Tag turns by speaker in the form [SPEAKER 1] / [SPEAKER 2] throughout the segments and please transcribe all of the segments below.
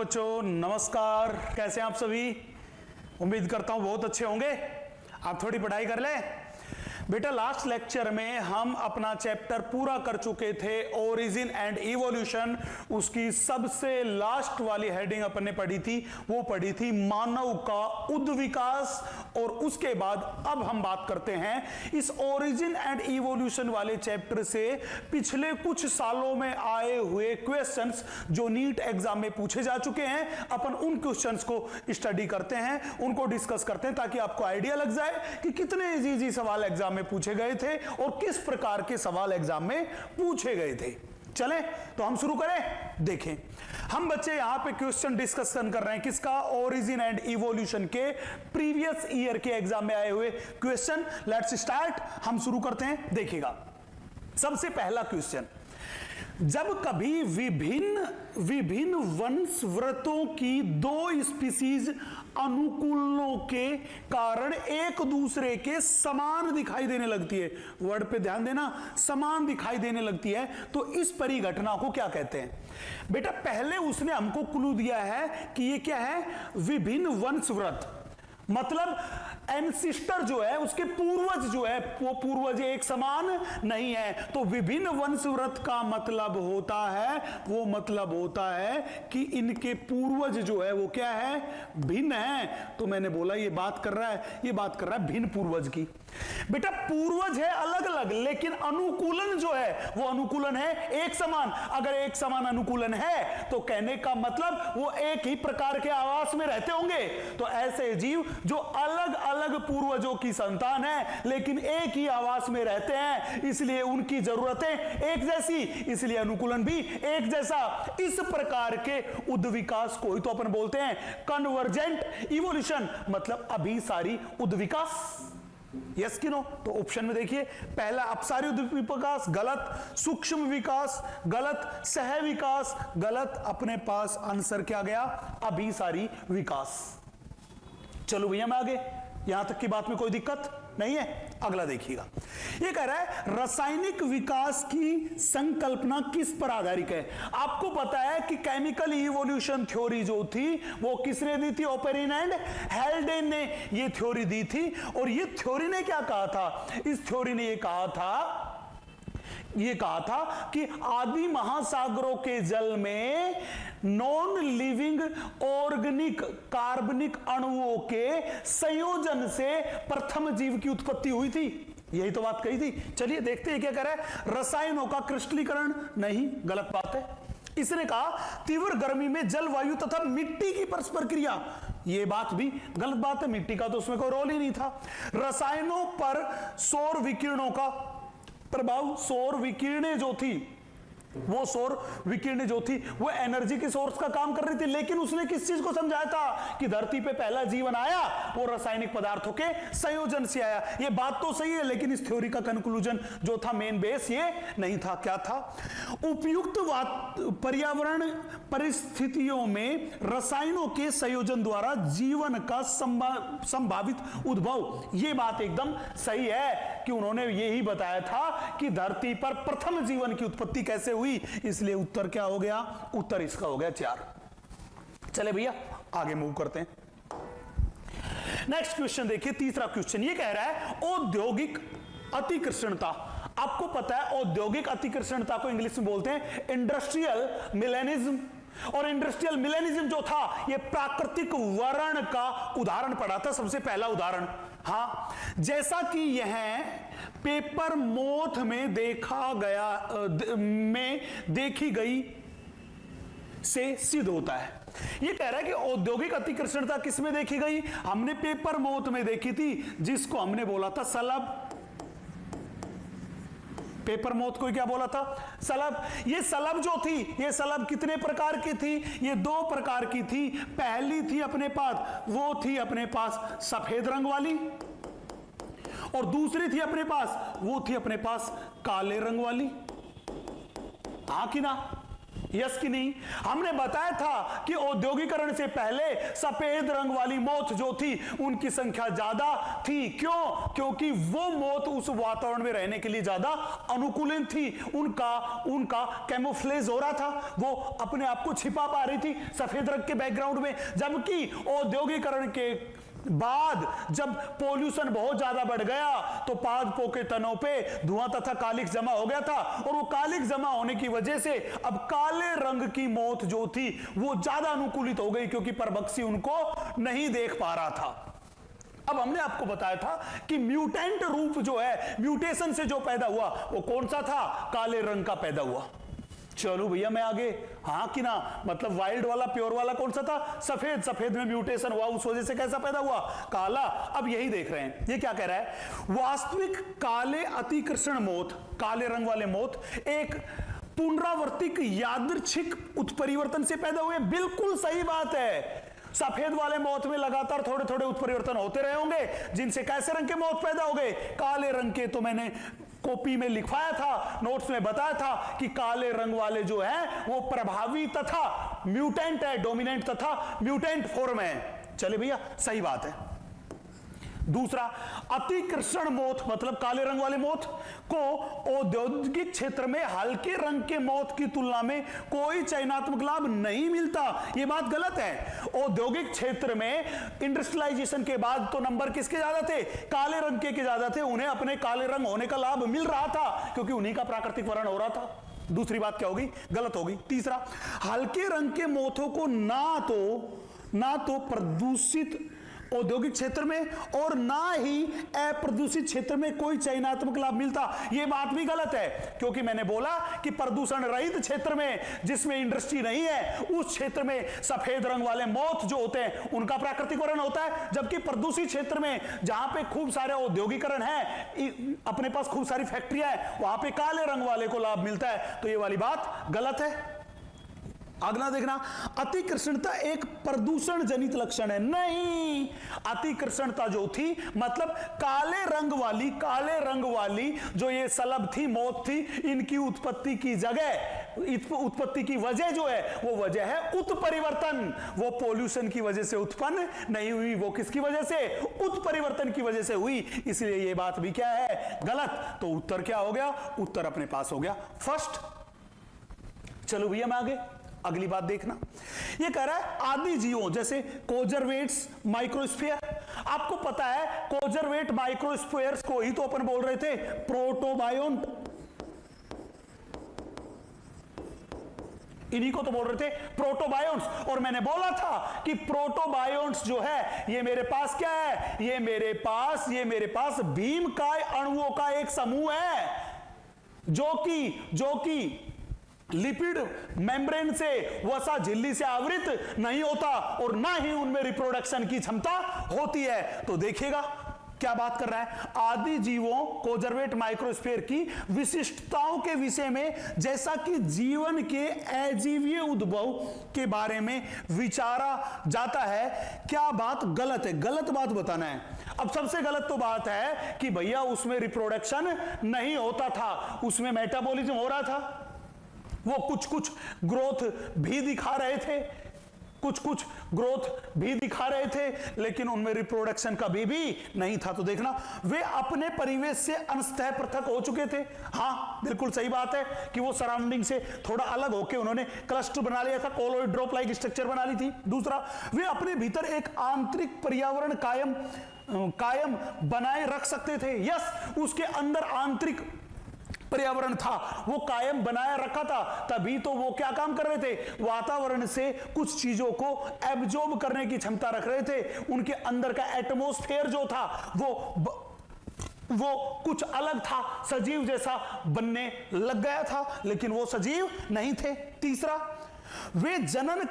[SPEAKER 1] बच्चों, नमस्कार। कैसे हैं आप सभी? उम्मीद करता हूं बहुत अच्छे होंगे। आप थोड़ी पढ़ाई कर ले बेटा। लास्ट लेक्चर में हम अपना चैप्टर पूरा कर चुके थे, ओरिजिन एंड इवोल्यूशन। उसकी सबसे लास्ट वाली हेडिंग अपन ने पढ़ी थी, वो पढ़ी थी मानव का उद्विकास। और उसके बाद अब हम बात करते हैं इस ओरिजिन एंड इवोल्यूशन वाले चैप्टर से पिछले कुछ सालों में आए हुए क्वेश्चंस जो नीट एग्जाम में पूछे जा चुके हैं। अपन उन क्वेश्चंस को स्टडी करते हैं, उनको डिस्कस करते हैं, ताकि आपको आइडिया लग जाए कि कितने इजी सवाल एग्जाम में पूछे गए थे और किस प्रकार के सवाल एग्जाम में पूछे गए थे। चलें तो हम शुरू करें। देखें, हम बच्चे यहां पे क्वेश्चन डिस्कशन कर रहे हैं किसका? ओरिजिन एंड इवोल्यूशन के प्रीवियस ईयर के एग्जाम में आए हुए क्वेश्चन। Let's start. हम शुरू करते हैं। देखिएगा, सबसे पहला क्वेश्चन, जब कभी विभिन्न वंशवृत्तों की दो स्पीसीज अनुकूलनों के कारण एक दूसरे के समान दिखाई देने लगती है, वर्ड पे ध्यान देना, समान दिखाई देने लगती है, तो इस परिघटना को क्या कहते हैं? बेटा पहले उसने हमको क्लू दिया है कि ये क्या है? विभिन्न वंशवृत्त, मतलब एंसिस्टर जो है, उसके पूर्वज जो है, वो पूर्वज एक समान नहीं है। तो विभिन्न वंशवृत्त का मतलब होता है, वो मतलब होता है कि इनके पूर्वज जो है वो क्या है? भिन्न है। तो मैंने बोला ये बात कर रहा है भिन्न पूर्वज की। बेटा पूर्वज है अलग अलग, लेकिन अनुकूलन जो है वो अनुकूलन है एक समान। अगर एक समान अनुकूलन है तो कहने का मतलब वो एक ही प्रकार के आवास में रहते होंगे। तो ऐसे जीव जो अलग अलग पूर्वजों की संतान है लेकिन एक ही आवास में रहते हैं, इसलिए उनकी जरूरतें एक जैसी, इसलिए अनुकूलन भी एक जैसा। इस प्रकार के उद्विकास को ही तो अपन बोलते हैं कन्वर्जेंट इवोल्यूशन, मतलब अभिसारी उद्विकास। यस कि नो? तो ऑप्शन में देखिए, पहला अपसारी उद्विकास गलत, सूक्ष्म विकास गलत, सह विकास गलत, अपने पास आंसर क्या गया? अभिसारी विकास। चलो भैया मैं आगे, यहां तक की बात में कोई दिक्कत नहीं है। अगला देखिएगा, ये कह रहा है रासायनिक विकास की संकल्पना किस पर आधारित है? आपको पता है कि केमिकल इवोल्यूशन थ्योरी जो थी वो किसने दी थी? ओपेरिन एंड हेल्डेन ने ये थ्योरी दी थी। और ये थ्योरी ने क्या कहा था? इस थ्योरी ने ये कहा था कि आदि महासागरों के जल में नॉन लिविंग ऑर्गेनिक कार्बनिक अणुओं के संयोजन से प्रथम जीव की उत्पत्ति हुई थी। यही तो बात कही थी। चलिए देखते हैं क्या कह रहा है। रसायनों का क्रिस्टलीकरण नहीं, गलत बात है। इसने कहा तीव्र गर्मी में जलवायु तथा मिट्टी की परस्पर क्रिया, यह बात भी गलत बात है। मिट्टी का तो उसमें कोई रोल ही नहीं था। रसायनों पर सौर विकिरणों का प्रभाव, सौर विकिरणें जो थी वो एनर्जी के सोर्स का काम कर रही थी। लेकिन उसने किस चीज को समझाया था कि धरती पे पहला जीवन आया वो रासायनिक पदार्थों के संयोजन से आया। ये बात तो सही है, लेकिन इस थ्योरी का कंक्लूजन जो था, मेन बेस ये नहीं था। क्या था? उपयुक्त पर्यावरण परिस्थितियों में रसायनों के संयोजन द्वारा जीवन का संभावित उद्भव। ये बात एकदम सही है कि उन्होंने यही बताया था कि धरती पर प्रथम जीवन की उत्पत्ति कैसे हुई। इसलिए उत्तर क्या हो गया? उत्तर इसका हो गया 4। चले भैया आगे मूव करते हैं। नेक्स्ट क्वेश्चन देखिए, तीसरा क्वेश्चन ये कह रहा है औद्योगिक अतिकृष्णता। आपको पता है औद्योगिक अतिकृष्णता को इंग्लिश में बोलते हैं इंडस्ट्रियल मिलेनिज्म। और इंडस्ट्रियल मिलेनिज्म जो था ये प्राकृतिक वर्ण का उदाहरण पड़ा था, सबसे पहला उदाहरण। हाँ, जैसा कि यह पेपर मोथ में देखी गई से सिद्ध होता है। ये कह रहा है कि औद्योगिक अतिकृष्णता किस में देखी गई? हमने पेपर मोथ में देखी थी, जिसको हमने बोला था सलब। पेपर मोथ को क्या बोला था? सलब। ये सलब जो थी, ये सलब कितने प्रकार की थी? ये 2 प्रकार की थी। पहली थी अपने पास, वो थी अपने पास सफेद रंग वाली, और दूसरी थी अपने पास, वो थी अपने पास काले रंग वाली। हाँ कि ना? यस कि नहीं? हमने बताया था कि औद्योगिकरण से पहले सफेद रंग वाली मोथ जो थी उनकी संख्या ज्यादा थी। क्यों? क्योंकि वो मोथ उस वातावरण में रहने के लिए ज्यादा अनुकूलित थी। उनका कैमोफ्लेज हो रहा था, वो अपने आप को छिपा पा रही थी सफेद रंग के बैकग्राउंड में। जबकि औद्योगिकरण के बाद जब पोल्यूशन बहुत ज्यादा बढ़ गया तो पादपों के तनों पे धुआं तथा कालिख जमा हो गया था, और वो कालिख जमा होने की वजह से अब काले रंग की मोथ जो थी वो ज्यादा अनुकूलित हो गई, क्योंकि परभक्षी उनको नहीं देख पा रहा था। अब हमने आपको बताया था कि म्यूटेंट रूप जो है, म्यूटेशन से जो पैदा हुआ वो कौन सा था? काले रंग का पैदा हुआ। चलो भैया मैं आगे, हाँ कि ना? मतलब वाइल्ड वाला, प्योर वाला कौन सा था? सफेद। सफेद में म्यूटेशन हुआ, उस वजह से कैसा पैदा हुआ? काला। अब यही देख रहे हैं, ये क्या कह रहा है? वास्तविक काले अतिकृष्ण मोथ, काले रंग वाले मोथ एक पुनरावर्तिक यादृच्छिक उत्परिवर्तन से पैदा हुए। बिल्कुल सही बात है। सफेद वाले मोथ में लगातार थोड़े थोड़े उत्परिवर्तन होते रहे होंगे, जिनसे कैसे रंग के मोथ पैदा हो गए? काले रंग के। तो मैंने कॉपी में लिखवाया था, नोट्स में बताया था कि काले रंग वाले जो है वो प्रभावी तथा म्यूटेंट है, डोमिनेंट तथा म्यूटेंट फॉर्म है। चले भैया, सही बात है। दूसरा, अतिकृष्ण मोथ मतलब काले रंग वाले मोथ को औद्योगिक क्षेत्र में हल्के रंग के मोथ की तुलना में कोई चयनात्मक लाभ नहीं मिलता। यह बात गलत है। औद्योगिक क्षेत्र में इंडस्ट्रियलाइजेशन के बाद तो नंबर किसके ज्यादा थे? काले रंग के ज्यादा थे। उन्हें अपने काले रंग होने का लाभ मिल रहा था, क्योंकि उन्हीं का प्राकृतिक वर्ण हो रहा था। दूसरी बात क्या होगी? गलत होगी। तीसरा, हल्के रंग के मोथों को ना तो प्रदूषित औद्योगिक क्षेत्र में और ना ही अप्रदूषित क्षेत्र में कोई चयनात्मक लाभ मिलता। यह बात भी गलत है, क्योंकि मैंने बोला कि प्रदूषण रहित क्षेत्र में, जिसमें इंडस्ट्री नहीं है, उस क्षेत्र में सफेद रंग वाले मोथ जो होते हैं उनका प्राकृतिक वर्ण होता है। जबकि प्रदूषित क्षेत्र में, जहां पे खूब सारे औद्योगिकरण है, अपने पास खूब सारी फैक्ट्रियां है, वहां पे काले रंग वाले को लाभ मिलता है। तो ये वाली बात गलत है। अगला देखना, अतिकृष्णता एक प्रदूषण जनित लक्षण है। नहीं, अतिकृष्णता जो थी मतलब काले रंग वाली जो ये सलभ थी, मोथ थी, इनकी उत्पत्ति की जगह, उत्पत्ति की वजह जो है वो वजह है उत्परिवर्तन। वो पोल्यूशन की वजह से उत्पन्न नहीं हुई, वो किसकी वजह से? उत्परिवर्तन की वजह से हुई। इसलिए ये बात भी क्या है? गलत। तो उत्तर क्या हो गया? उत्तर अपने पास हो गया फर्स्ट। चलो भैया मैं आगे, अगली बात देखना। ये कह रहा है आदि जीवों जैसे कोजरवेट्स, माइक्रोस्फीयर। आपको पता है कोजरवेट माइक्रोस्फीयर्स को ही तो अपन बोल रहे थे प्रोटोबायोन्ट, इन्हीं को तो बोल रहे थे प्रोटोबायोन्ट्स। और मैंने बोला था कि प्रोटोबायोन्ट्स जो है ये मेरे पास क्या है? ये मेरे पास भीमकाय अणुओं का एक समूह है, जो कि लिपिड मेम्ब्रेन से, वसा झिल्ली से आवृत नहीं होता, और ना ही उनमें रिप्रोडक्शन की क्षमता होती है। तो देखिएगा क्या बात कर रहा है? आदि जीवों कोजरवेट माइक्रोस्फीयर की विशिष्टताओं के विषय में, जैसा कि जीवन के अजीवीय उद्भव के बारे में विचारा जाता है। क्या बात गलत है? गलत बात बताना है। अब सबसे गलत तो बात है कि भैया उसमें रिप्रोडक्शन नहीं होता था, उसमें मेटाबॉलिज्म हो रहा था। वो कुछ ग्रोथ भी दिखा रहे थे, लेकिन उनमें रिप्रोडक्शन कभी भी नहीं था। तो देखना, वे अपने परिवेश से अंशतः पृथक हो चुके थे। हाँ, बिल्कुल सही बात है कि वो सराउंडिंग से थोड़ा अलग होकर उन्होंने क्लस्टर बना लिया था, कोलोइड ड्रॉप लाइक स्ट्रक्चर बना ली थी। दूसरा, वे अपने भीतर एक आंतरिक पर्यावरण कायम बनाए रख सकते थे। यस, उसके अंदर आंतरिक पर्यावरण था, वो कायम बनाया रखा था। तभी तो वो क्या काम कर रहे थे? वातावरण से कुछ चीजों को एब्जॉर्ब करने की क्षमता रख रहे थे। उनके अंदर का एटमॉस्फेयर जो था वो कुछ अलग था, सजीव जैसा बनने लग गया था, लेकिन वो सजीव नहीं थे। तीसरा, वे जनन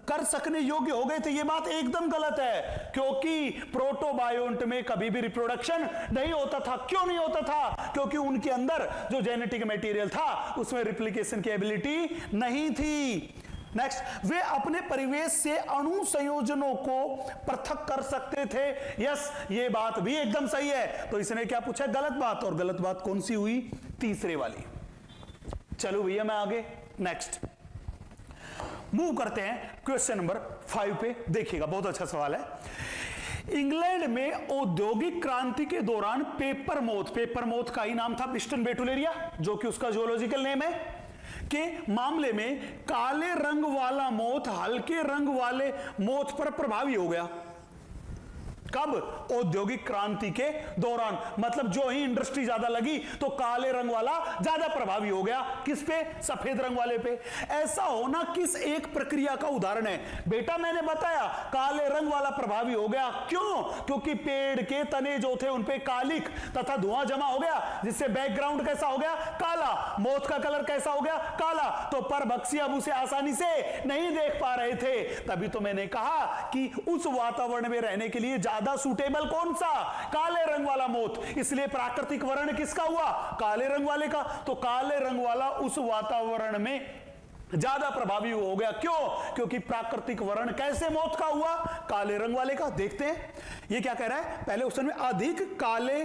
[SPEAKER 1] कर सकने योग्य हो गए थे। यह बात एकदम गलत है, क्योंकि प्रोटोबायोन्ट में कभी भी रिप्रोडक्शन नहीं होता था। क्यों नहीं होता था? क्योंकि उनके अंदर जो जेनेटिक मटेरियल था उसमें रिप्लिकेशन की एबिलिटी नहीं थी। नेक्स्ट, वे अपने परिवेश से अणु संयोजनों को पृथक कर सकते थे। यस, ये बात भी एकदम सही है। तो इसने क्या पूछा? गलत बात। और गलत बात कौन सी हुई? तीसरे वाली। चलो भैया मैं आगे, नेक्स्ट। मूव करते हैं क्वेश्चन नंबर 5 पे। देखिएगा, बहुत अच्छा सवाल है। इंग्लैंड में औद्योगिक क्रांति के दौरान पेपर मोथ का ही नाम था बिस्टन बेटुलेरिया, जो कि उसका जियोलॉजिकल नेम है, के मामले में काले रंग वाला मोथ हल्के रंग वाले मोथ पर प्रभावी हो गया। कब? औद्योगिक क्रांति के दौरान। मतलब जो ही इंडस्ट्री ज्यादा लगी तो काले रंग वाला ज्यादा प्रभावी हो गया। किस पे? सफेद रंग वाले पे। ऐसा होना किस एक प्रक्रिया का उदाहरण है? बेटा मैंने बताया काले रंग वाला प्रभावी हो गया। क्यों? क्योंकि पेड़ के तने जो थे उनपे कालिक तथा धुआं जमा हो गया, जिससे बैकग्राउंड कैसा हो गया? काला। मोथ का कलर कैसा हो गया? काला। तो परभक्षी अब उसे आसानी से नहीं देख पा रहे थे। तभी तो मैंने कहा कि उस वातावरण में रहने के लिए ज्यादा सूटेबल कौन सा? काले रंग वाला मोथ। इसलिए प्राकृतिक वर्ण किसका हुआ? काले रंग वाले का। तो काले रंग वाला उस वातावरण में ज्यादा प्रभावी हो गया। क्यों? क्योंकि प्राकृतिक वर्ण कैसे मोथ का हुआ? काले रंग वाले का। देखते हैं ये क्या कह रहा है। पहले ऑप्शन में अधिक काले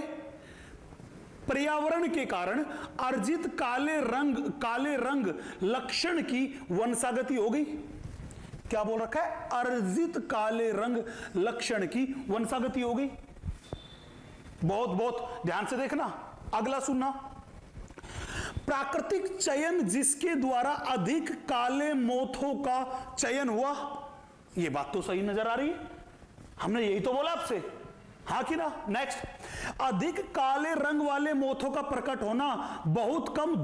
[SPEAKER 1] पर्यावरण के कारण अर्जित काले रंग लक्षण की वंशागति हो गई। क्या बोल रखा है? अर्जित काले रंग लक्षण की वंशागति हो गई। बहुत बहुत ध्यान से देखना, अगला सुनना। प्राकृतिक चयन जिसके द्वारा अधिक काले मोथों का चयन हुआ। यह बात तो सही नजर आ रही है, हमने यही तो बोला आपसे, हाँ कि ना? नेक्स्ट, अधिक काले रंग वाले मोथों का प्रकट होना बहुत कम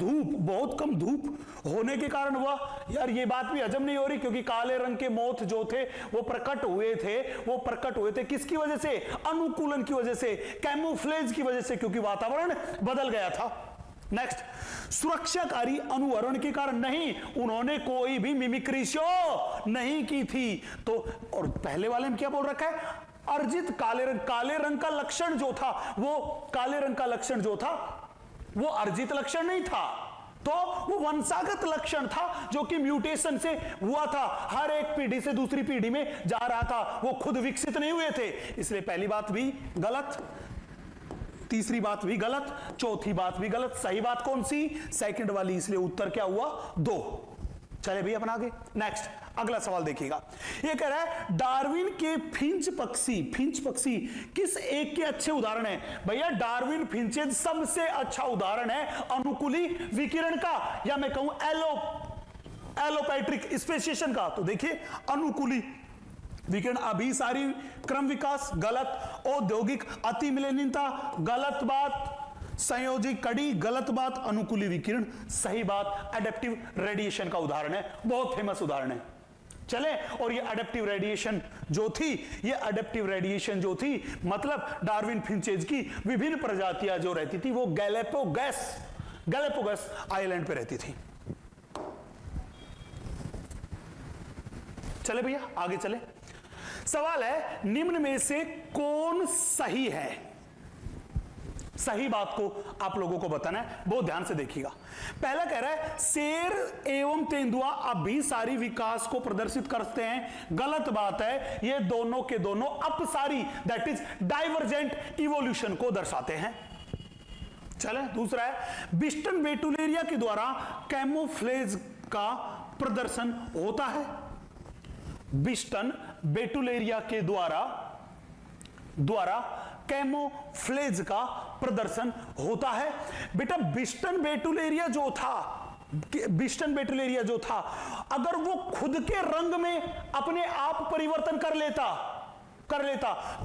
[SPEAKER 1] धूप होने के कारण हुआ। यार ये बात भी हजम नहीं हो रही, क्योंकि काले रंग के मोथ जो थे वो प्रकट हुए थे किसकी वजह से? अनुकूलन की वजह से, कैमोफ्लेज की वजह से, क्योंकि वातावरण बदल गया था। नेक्स्ट, सुरक्षाकारी अनुवरण के कारण नहीं, उन्होंने कोई भी मिमिक्री शो नहीं की थी। तो और पहले वाले में क्या बोल रखा है? अर्जित काले रंग का लक्षण जो था, वो काले रंग का लक्षण जो था वो अर्जित लक्षण नहीं था, तो वो वंशागत लक्षण था, जो कि म्यूटेशन से हुआ था, हर एक पीढ़ी से दूसरी पीढ़ी में जा रहा था, वो खुद विकसित नहीं हुए थे। इसलिए पहली बात भी गलत, तीसरी बात भी गलत, चौथी बात भी गलत। सही बात कौन सी? सेकंड वाली। इसलिए उत्तर क्या हुआ? 2। चले भैया अपन आगे। नेक्स्ट, अगला सवाल देखिएगा। ये कह रहा है डार्विन के फिंच पक्षी किस एक के अच्छे उदाहरण है? भैया डार्विन फिंचेज सबसे अच्छा उदाहरण है अनुकूली विकिरण का, या मैं कहूं एलोपैट्रिक स्पेसिएशन का। तो देखिए, अनुकूली विकिरण, अभिसारी क्रम विकास गलत, औद्योगिक अति मिलनहीनता गलत बात, संयोजी कड़ी गलत बात, अनुकूली विकिरण सही बात। एडेप्टिव रेडिएशन का उदाहरण है, बहुत फेमस उदाहरण है। चले, और ये एडेप्टिव रेडिएशन जो थी, मतलब डार्विन फिंचेज की विभिन्न प्रजातियां जो रहती थी वो गैलापागोस आइलैंड पे रहती थी। चले भैया आगे चले। सवाल है निम्न में से कौन सही है? सही बात को आप लोगों को बताना है, बहुत ध्यान से देखिएगा। पहला कह रहा है शेर एवं तेंदुआ अभिसारी विकास को प्रदर्शित करते हैं, गलत बात है। ये दोनों के दोनों अपसारी दैट इज डाइवर्जेंट इवोल्यूशन को दर्शाते हैं। चले, दूसरा है बिस्टन बेटुलेरिया के द्वारा कैमोफ्लेज का प्रदर्शन होता है। बिस्टन बेटुलेरिया के द्वारा कैमोफ्लेज का प्रदर्शन होता है। बेटा बिस्टन बेटुलेरिया जो था अगर वो खुद के रंग में अपने आप परिवर्तन कर लेता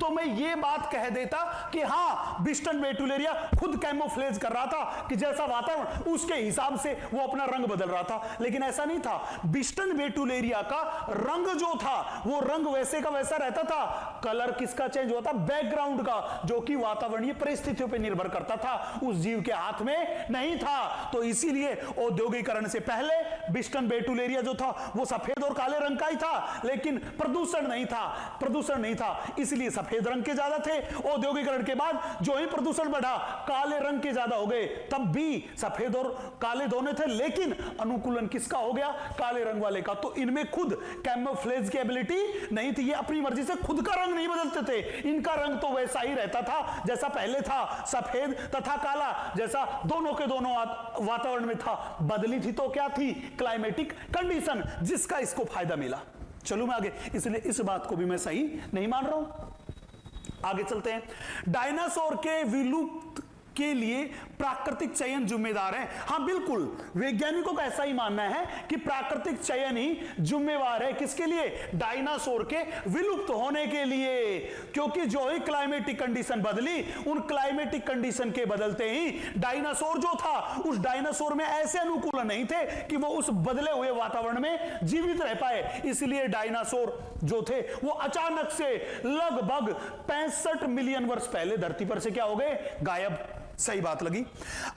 [SPEAKER 1] तो मैं ये बात कह देता कि हां बिस्टन बेटुलेरिया खुद कैमोफ्लेज कर रहा था, कि जैसा वातावरण उसके हिसाब से वो अपना रंग बदल रहा था। लेकिन ऐसा नहीं था। बिस्टन बेटुलेरिया का रंग जो था वो रंग वैसे का वैसा रहता था, कलर किसका चेंज होता? बैकग्राउंड का, जो कि वातावरणीय परिस्थितियों पर निर्भर करता था, उस जीव के हाथ में नहीं था। तो इसीलिए औद्योगिकरण से पहले बिस्टन बेटुलेरिया जो था वो सफेद और काले रंग का ही था, लेकिन प्रदूषण नहीं था। इसलिए सफेद रंग के ज्यादा थे। औद्योगिकरण के बाद जो ही प्रदूषण बढ़ा, काले रंग के ज्यादा हो गए। तब भी सफेद और काले दोनों थे, लेकिन अनुकूलन किसका हो गया? काले रंग वाले का। तो इनमें खुद कैमोफ्लेज की एबिलिटी नहीं थी, ये अपनी मर्जी से खुद का रंग नहीं बदलते थे। इनका रंग तो वैसा ही रहता था जैसा पहले था, सफेद तथा काला, जैसा दोनों के दोनों वातावरण में था। बदली थी तो क्या थी? क्लाइमेटिक कंडीशन, जिसका इसको फायदा मिला। चलो मैं आगे, इसलिए इस बात को भी मैं सही नहीं मान रहा हूं। आगे चलते हैं। डायनासोर के विलुप्त के लिए प्राकृतिक चयन जिम्मेदार है। हां बिल्कुल, वैज्ञानिकों का ऐसा ही मानना है कि प्राकृतिक चयन ही जिम्मेवार है। किसके लिए? डायनासोर के विलुप्त होने के लिए। क्योंकि जो ही क्लाइमेटिक कंडीशन बदली, उन क्लाइमेटिक कंडीशन के बदलते ही डायनासोर जो था, उस डायनासोर में ऐसे अनुकूलन नहीं थे कि वो उस बदले हुए वातावरण में जीवित रह पाए। इसलिए डायनासोर जो थे वो अचानक से लगभग 65 मिलियन वर्ष पहले धरती पर से क्या हो गए? गायब। सही बात लगी।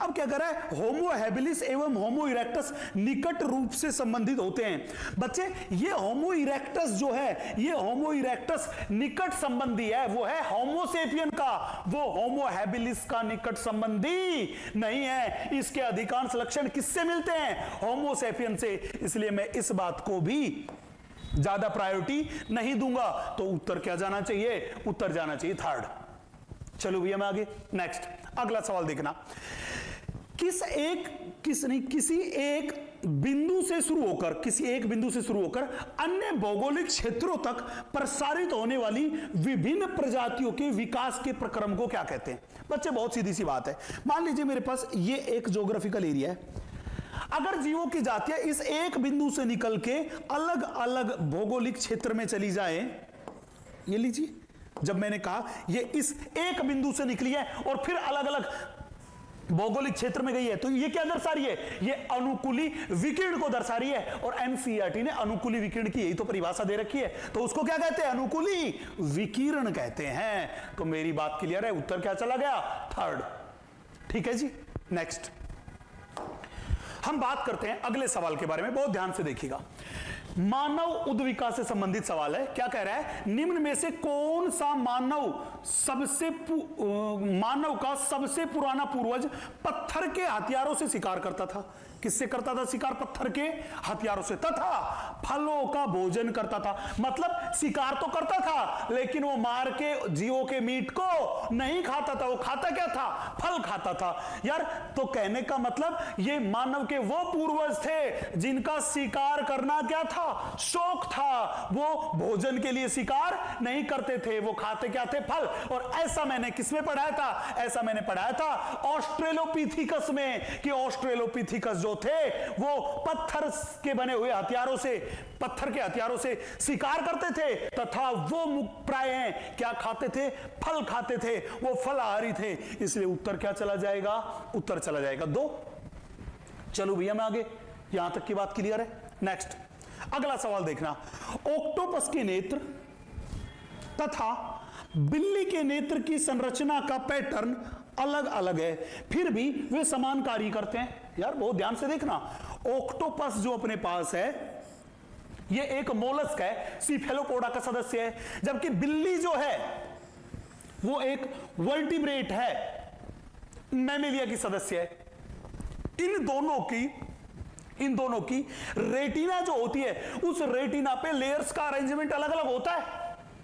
[SPEAKER 1] अब क्या कर रहा है? होमो हैबिलिस एवं होमो इरेक्टस निकट रूप से संबंधित होते हैं। बच्चे ये होमो इरेक्टस जो है, ये होमो इरेक्टस निकट संबंधी है, वो है होमो सेपियन का, वो होमो हैबिलिस का निकट संबंधी नहीं है। इसके अधिकांश लक्षण किससे मिलते हैं? होमो सेपियन से। इसलिए मैं इस बात को भी ज्यादा प्रायोरिटी नहीं दूंगा। तो उत्तर क्या जाना चाहिए? उत्तर जाना चाहिए थर्ड। चलो भैया मैं आगे, नेक्स्ट अगला सवाल देखना। किसी एक बिंदु से शुरू होकर अन्य भौगोलिक क्षेत्रों तक प्रसारित होने वाली विभिन्न प्रजातियों के विकास के प्रक्रम को क्या कहते हैं? बच्चे बहुत सीधी सी बात है। मान लीजिए मेरे पास ये एक ज्योग्राफिकल एरिया है। अगर जीवों की जातियां इस एक बिंदु से निकल के अलग अलग भौगोलिक क्षेत्र में चली जाए, ये लीजिए, जब मैंने कहा ये इस एक बिंदु से निकली है और फिर अलग अलग भौगोलिक क्षेत्र में गई है, तो ये क्या दर्शा रही है? ये अनुकूली विकिरण को दर्शा रही है। और एनसीईआरटी ने अनुकूली विकिरण की यही तो परिभाषा दे रखी है। तो उसको क्या कहते हैं? अनुकूली विकिरण कहते हैं। तो मेरी बात क्लियर है, उत्तर क्या चला गया? थर्ड। ठीक है जी, नेक्स्ट हम बात करते हैं अगले सवाल के बारे में। बहुत ध्यान से देखिएगा। मानव उद्विका से संबंधित सवाल है। क्या कह रहा है? निम्न में से कौन सा मानव का सबसे पुराना पूर्वज पत्थर के हथियारों से शिकार करता था? किससे करता था शिकार? पत्थर के हथियारों से, तथा फलों का भोजन करता था। मतलब शिकार तो करता था, लेकिन वो मार के जीवों के मीट को नहीं खाता था। वो खाता क्या था? फल खाता था। यार, तो कहने का मतलब ये मानव के वो पूर्वज थे जिनका शिकार करना क्या था? शौक था। वो भोजन के लिए शिकार नहीं करते थे, वो खाते क्या थे? फल। और ऐसा मैंने किसमें पढ़ाया था? ऐसा मैंने पढ़ाया था ऑस्ट्रेलोपिथिकस में, कि ऑस्ट्रेलोपिथिकस जो थे वो पत्थर के बने हुए हथियारों से, पत्थर के हथियारों से शिकार करते थे, तथा वो प्राय क्या खाते थे? फल खाते थे। वो फलाहारी थे। इसलिए उत्तर क्या चला जाएगा? उत्तर चला जाएगा 2। चलो भैया मैं आगे, यहां तक की बात क्लियर है। नेक्स्ट अगला सवाल देखना। ऑक्टोपस के नेत्र तथा बिल्ली के नेत्र की संरचना का पैटर्न अलग अलग है, फिर भी वे समान कार्य करते हैं। यार बहुत ध्यान से देखना। ऑक्टोपस जो अपने पास है, ये एक मोलस्क है, सीफेलोपोडा का सदस्य है, जबकि बिल्ली जो है वो एक वर्टिब्रेट है, मैमेलिया की सदस्य है। इन दोनों की रेटिना जो होती है, उस रेटिना पे लेयर्स का अरेंजमेंट अलग अलग होता है।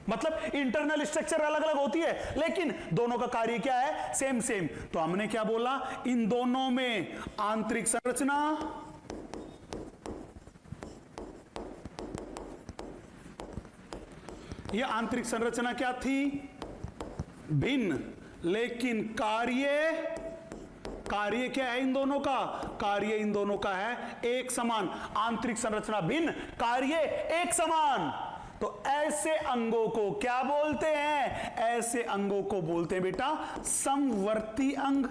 [SPEAKER 1] मतलब इंटरनल स्ट्रक्चर अलग अलग होती है, लेकिन दोनों का कार्य क्या है? सेम। तो हमने क्या बोला? इन दोनों में आंतरिक संरचना ये आंतरिक संरचना क्या थी? भिन्न, लेकिन कार्य क्या है इन दोनों का? कार्य इन दोनों का है एक समान। आंतरिक संरचना भिन्न, कार्य एक समान। तो ऐसे अंगों को क्या बोलते हैं? ऐसे अंगों को बोलते हैं बेटा समवर्ती अंग।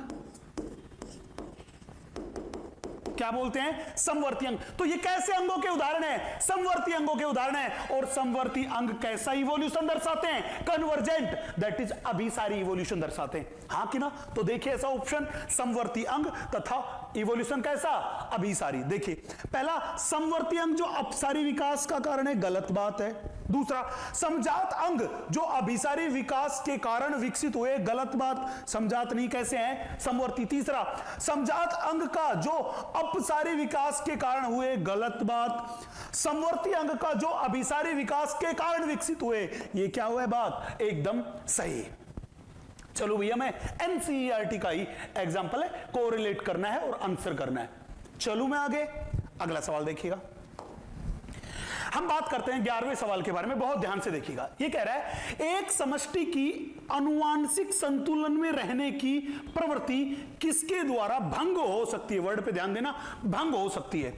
[SPEAKER 1] क्या बोलते हैं? समवर्ती अंग। तो ये कैसे अंगों के उदाहरण है? समवर्ती अंगों के उदाहरण है। और समवर्ती अंग कैसा इवोल्यूशन दर्शाते हैं? कन्वर्जेंट, दैट इज अभिसारी इवोल्यूशन दर्शाते हैं। हाँ कि ना? तो देखिए ऐसा ऑप्शन, समवर्ती अंग तथा इवोल्यूशन कैसा? अभिसारी। देखिए पहला, समवर्ती अंग जो अपसारी विकास का कारण है, गलत बात है। दूसरा, समजात अंग जो अभिसारी विकास के कारण विकसित हुए, गलत बात, समजात नहीं, कैसे हैं, समवर्ती। तीसरा, समजात अंग का जो अपसारी विकास के कारण हुए, गलत बात, समवर्ती अंग का जो अभिसारी विकास के कारण विकसित हुए, ये क्या हुआ है बात, एकदम सही। चलो भैया, मैं एनसीईआरटी का ही एग्जांपल है, कोरिलेट करना है और आंसर करना है। चलो मैं आगे, अगला सवाल देखिएगा। हम बात करते हैं 11वें सवाल के बारे में, बहुत ध्यान से देखिएगा। ये कह रहा है एक समष्टि की अनुवांशिक संतुलन में रहने की प्रवृत्ति किसके द्वारा भंग हो सकती है, वर्ड पे ध्यान देना, भंग हो सकती है।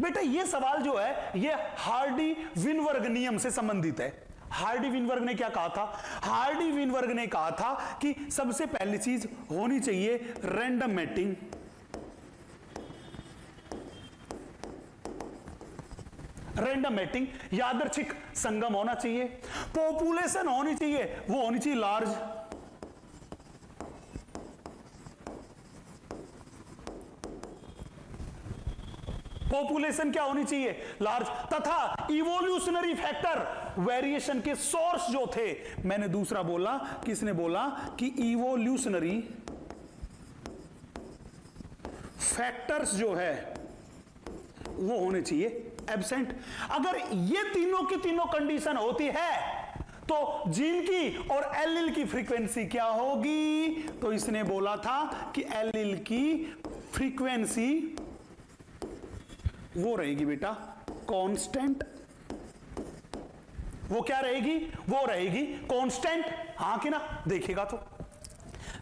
[SPEAKER 1] बेटा ये सवाल जो है ये हार्डी-विनबर्ग नियम से संबंधित है। हार्डी-विनबर्ग ने क्या कहा था, हार्डी-विनबर्ग ने कहा था कि सबसे पहली चीज होनी चाहिए रैंडम मैटिंग, रैंडम मैटिंग, यादृच्छिक संगम होना चाहिए, पॉपुलेशन होनी चाहिए, वो होनी चाहिए लार्ज, पॉपुलेशन क्या होनी चाहिए, लार्ज, तथा इवोल्यूशनरी फैक्टर, वेरिएशन के सोर्स जो थे, मैंने दूसरा बोला, किसने बोला कि इवोल्यूशनरी फैक्टर्स जो है वो होने चाहिए एब्सेंट। अगर ये तीनों की तीनों कंडीशन होती है तो जीन की और एलील की फ्रीक्वेंसी क्या होगी, तो इसने बोला था कि एलील की फ्रीक्वेंसी वो रहेगी बेटा कांस्टेंट, वो क्या रहेगी, वो रहेगी कांस्टेंट, हां कि ना, देखिएगा तो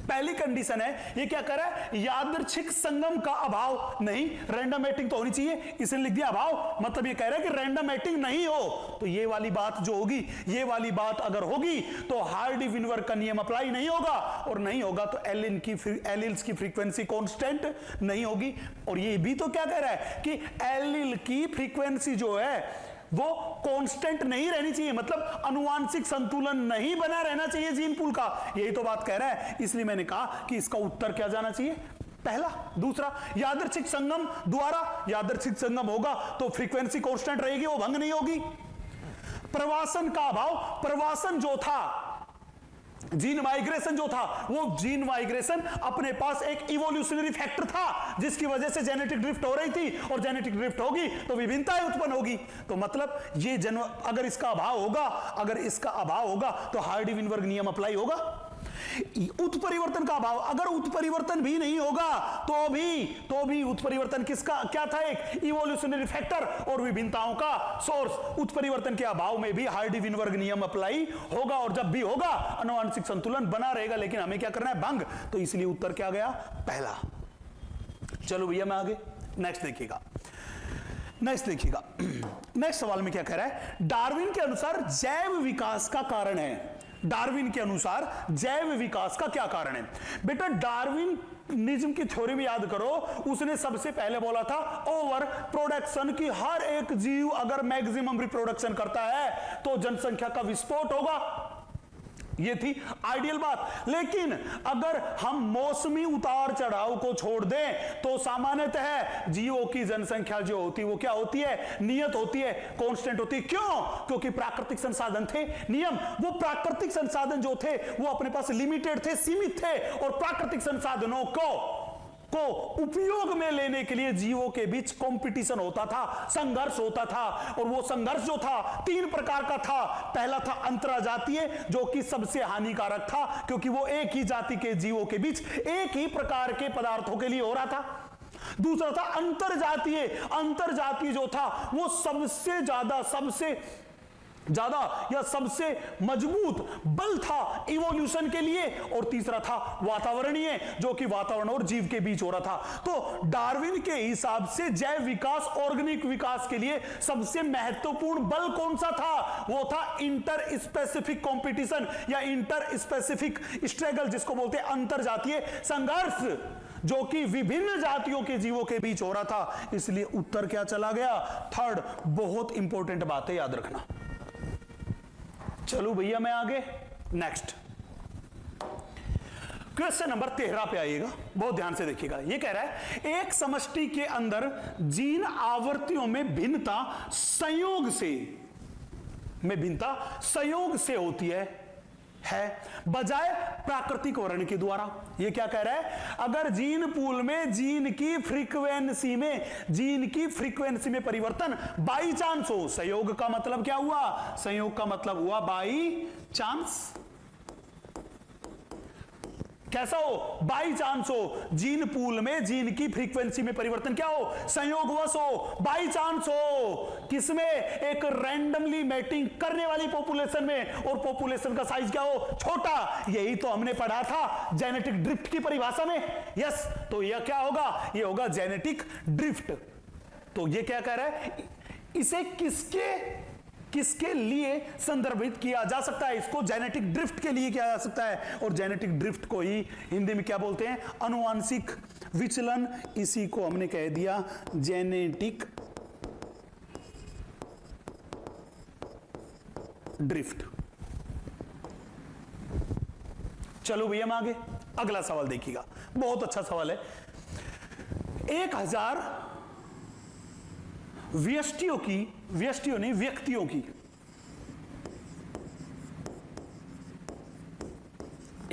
[SPEAKER 1] पहली कंडीशन है, ये क्या कर रहा है, यादृच्छिक संगम का अभाव नहीं, रैंडम मैटिंग तो होनी चाहिए, इसने लिख दिया अभाव, मतलब ये कह रहा है कि रैंडम मैटिंग नहीं हो, तो ये वाली बात जो होगी, ये वाली बात अगर होगी तो हार्डी-विनबर्ग का नियम अप्लाई नहीं होगा, और नहीं होगा तो एलील्स की फ्रीक्वेंसी कांस्टेंट नहीं होगी। और ये भी तो क्या कह रहा है कि एलील की फ्रीक्वेंसी जो है वो कांस्टेंट नहीं रहनी चाहिए, मतलब अनुवांशिक संतुलन नहीं बना रहना चाहिए जीन पूल का, यही तो बात कह रहा है। इसलिए मैंने कहा कि इसका उत्तर क्या जाना चाहिए, पहला। दूसरा, यादृच्छिक संगम द्वारा, यादृच्छिक संगम होगा तो फ्रीक्वेंसी कांस्टेंट रहेगी, वो भंग नहीं होगी। प्रवासन का अभाव, प्रवासन जो था, जीन माइग्रेशन जो था, वो जीन माइग्रेशन अपने पास एक इवोल्यूशनरी फैक्टर था जिसकी वजह से जेनेटिक ड्रिफ्ट हो रही थी, और जेनेटिक ड्रिफ्ट होगी तो विभिन्नताएं उत्पन्न होगी, तो मतलब ये अगर इसका अभाव होगा, अगर इसका अभाव होगा तो हार्डी-विनबर्ग नियम अप्लाई होगा। उत्परिवर्तन का अभाव, अगर उत्परिवर्तन भी नहीं होगा तो भी उत्परिवर्तन किसका क्या था, एक इवोल्यूशनरी फैक्टर और विभिन्नताओं का सोर्स, उत्परिवर्तन के अभाव में भी हार्डी-विनबर्ग नियम अप्लाई होगा, और जब भी होगा अनुवांशिक संतुलन बना रहेगा, लेकिन हमें क्या करना है, भंग, तो इसलिए उत्तर क्या गया, पहला। चलो भैया मैं आगे, नेक्स्ट देखिएगा, नेक्स्ट देखिएगा। नेक्स्ट सवाल में क्या कह रहा है, डार्विन के अनुसार जैव विकास का कारण है, डार्विन के अनुसार जैव विकास का क्या कारण है। बेटा डार्विनिज्म की थ्योरी में याद करो, उसने सबसे पहले बोला था ओवर प्रोडक्शन की, हर एक जीव अगर मैक्सिमम रिप्रोडक्शन करता है तो जनसंख्या का विस्फोट होगा, ये थी आइडियल बात। लेकिन अगर हम मौसमी उतार चढ़ाव को छोड़ दें तो सामान्यतः जीवों की जनसंख्या जो होती है वो क्या होती है, नियत होती है, कांस्टेंट होती है। क्यों, क्योंकि प्राकृतिक संसाधन थे, नियम, वो प्राकृतिक संसाधन जो थे वो अपने पास लिमिटेड थे, सीमित थे, और प्राकृतिक संसाधनों को उपयोग में लेने के लिए जीवों के बीच कंपटीशन होता था, संघर्ष होता था, और वो संघर्ष जो था तीन प्रकार का था। पहला था अंतरजातीय, जो कि सबसे हानिकारक था क्योंकि वो एक ही जाति के जीवों के बीच एक ही प्रकार के पदार्थों के लिए हो रहा था। दूसरा था अंतरजातीय, अंतरजातीय जो था वो सबसे ज्यादा या सबसे मजबूत बल था इवोल्यूशन के लिए, और तीसरा था वातावरणीय, जो कि वातावरण और जीव के बीच हो रहा था। तो डार्विन के हिसाब से जैव विकास, ऑर्गेनिक विकास के लिए सबसे महत्वपूर्ण बल कौन सा था, वो था इंटर स्पेसिफिक कंपटीशन या इंटर स्पेसिफिक स्ट्रगल, जिसको बोलते हैं अंतरजातीय संघर्ष, जो कि विभिन्न जातियों के जीवों के बीच हो रहा था। इसलिए उत्तर क्या चला गया, थर्ड। बहुत इंपॉर्टेंट बात है, याद रखना। चलो भैया मैं आगे, नेक्स्ट क्वेश्चन नंबर 13 पे आइएगा, बहुत ध्यान से देखिएगा। ये कह रहा है एक समष्टि के अंदर जीन आवृत्तियों में भिन्नता संयोग से में भिन्नता संयोग से होती है बजाय प्राकृतिक वर्ण के द्वारा। ये क्या कह रहा है, अगर जीन पूल में जीन की फ्रीक्वेंसी में परिवर्तन बाई चांस हो, संयोग का मतलब क्या हुआ, संयोग का मतलब हुआ बाई चांस। कैसा हो, बाई चांस हो, जीन पूल में जीन की फ्रीक्वेंसी में परिवर्तन क्या हो, संयोगवश हो, बाई चांस हो, किसमें, एक रैंडमली मैटिंग करने वाली पॉपुलेशन में, और पॉपुलेशन का साइज क्या हो, छोटा। यही तो हमने पढ़ा था जेनेटिक ड्रिफ्ट की परिभाषा में। यस, तो यह क्या होगा, यह होगा जेनेटिक ड्रिफ्ट। तो यह क्या कह रहा है, इसे किसके लिए संदर्भित किया जा सकता है, इसको जेनेटिक ड्रिफ्ट के लिए किया जा सकता है। और जेनेटिक ड्रिफ्ट को ही हिंदी में क्या बोलते हैं, अनुवांशिक विचलन। इसी को हमने कह दिया जेनेटिक ड्रिफ्ट। चलो भैया हम आगे अगला सवाल देखिएगा, बहुत अच्छा सवाल है। 1000 व्यष्टियों की, व्यष्टियों नहीं व्यक्तियों की,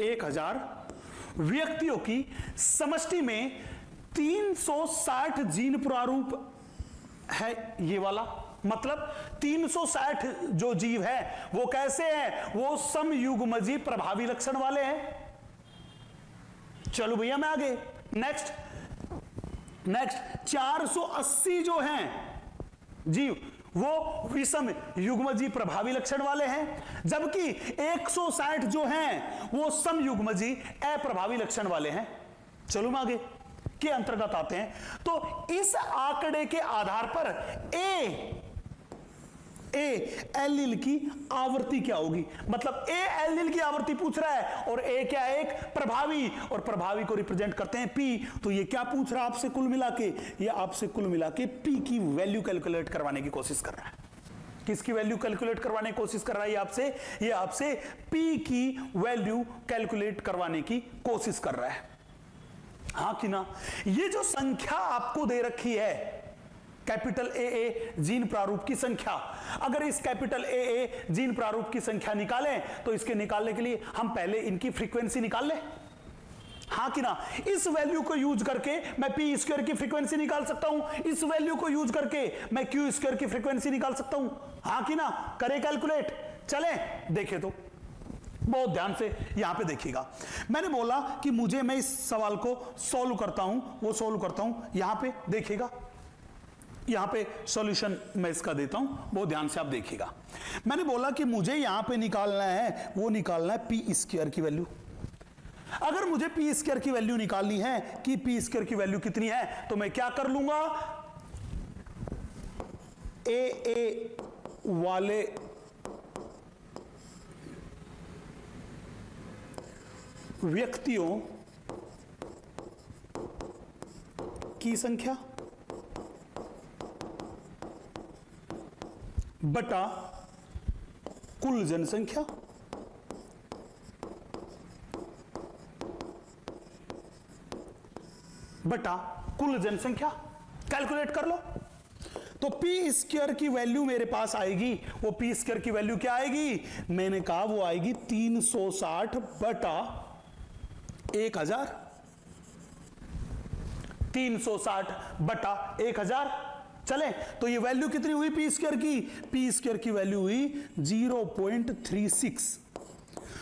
[SPEAKER 1] 1000 व्यक्तियों की समष्टि में 360 जीन प्रारूप है। ये वाला मतलब 360 जो जीव है वो कैसे हैं, वो समयुग्मजी प्रभावी लक्षण वाले हैं। चलो भैया मैं आगे, नेक्स्ट 480 जो हैं जीव वो विषम युग्मजी प्रभावी लक्षण वाले हैं, जबकि 160 जो हैं वो समयुग्मजी अप्रभावी लक्षण वाले हैं। चलो हम आगे के अंतर्गत आते हैं। तो इस आंकड़े के आधार पर ए एलील की आवृत्ति क्या होगी, मतलब ए एलील की आवृत्ति पूछ रहा है, और ए क्या है, एक प्रभावी, और प्रभावी को रिप्रेजेंट करते हैं पी। तो ये क्या पूछ रहा है आपसे, कुल मिला के, ये आपसे कुल मिला के पी की वैल्यू कैलकुलेट करवाने की कोशिश कर रहा है। किसकी वैल्यू कैलकुलेट करवाने की कोशिश कर रहा है ये आपसे पी की वैल्यू कैलकुलेट करवाने की कोशिश कर रहा है, हाँ कि ना। ये जो संख्या आपको दे रखी है कैपिटल ए जीन प्रारूप की संख्या, अगर इस कैपिटल ए जीन प्रारूप की संख्या निकालें तो इसके निकालने के लिए हम पहले इनकी फ्रीक्वेंसी निकाल लें, हाँ कि ना। इस वैल्यू को यूज करके मैं पी स्क्वायर की फ्रीक्वेंसी निकाल सकता हूं, इस वैल्यू को यूज करके मैं क्यू स्क्वायर की फ्रीक्वेंसी निकाल सकता हूं, हाँ कि ना। करें कैलकुलेट, चलें देखें तो बहुत ध्यान से यहां पे देखिएगा। मैंने बोला कि मुझे, मैं इस सवाल को सॉल्व करता हूं, वो सॉल्व करता हूं, यहां पे देखिएगा, यहां पे सॉल्यूशन मैं इसका देता हूं, बहुत ध्यान से आप देखिएगा। मैंने बोला कि मुझे यहां पे निकालना है, वो निकालना है पी स्क्वायर की वैल्यू। अगर मुझे पी स्क्वायर की वैल्यू निकालनी है कि पी स्क्वायर की वैल्यू कितनी है, तो मैं क्या कर लूंगा, ए वाले व्यक्तियों की संख्या बटा कुल जनसंख्या बटा कुल जनसंख्या कैलकुलेट कर लो। तो पी स्क्वायर की वैल्यू मेरे पास आएगी, वो पी स्क्वायर की वैल्यू क्या आएगी, मैंने कहा वो आएगी 360 बटा 1000, 360 बटा 1000। चले तो ये वैल्यू कितनी हुई पी स्क्वायर की, पी स्क्वायर की वैल्यू हुई 0.36।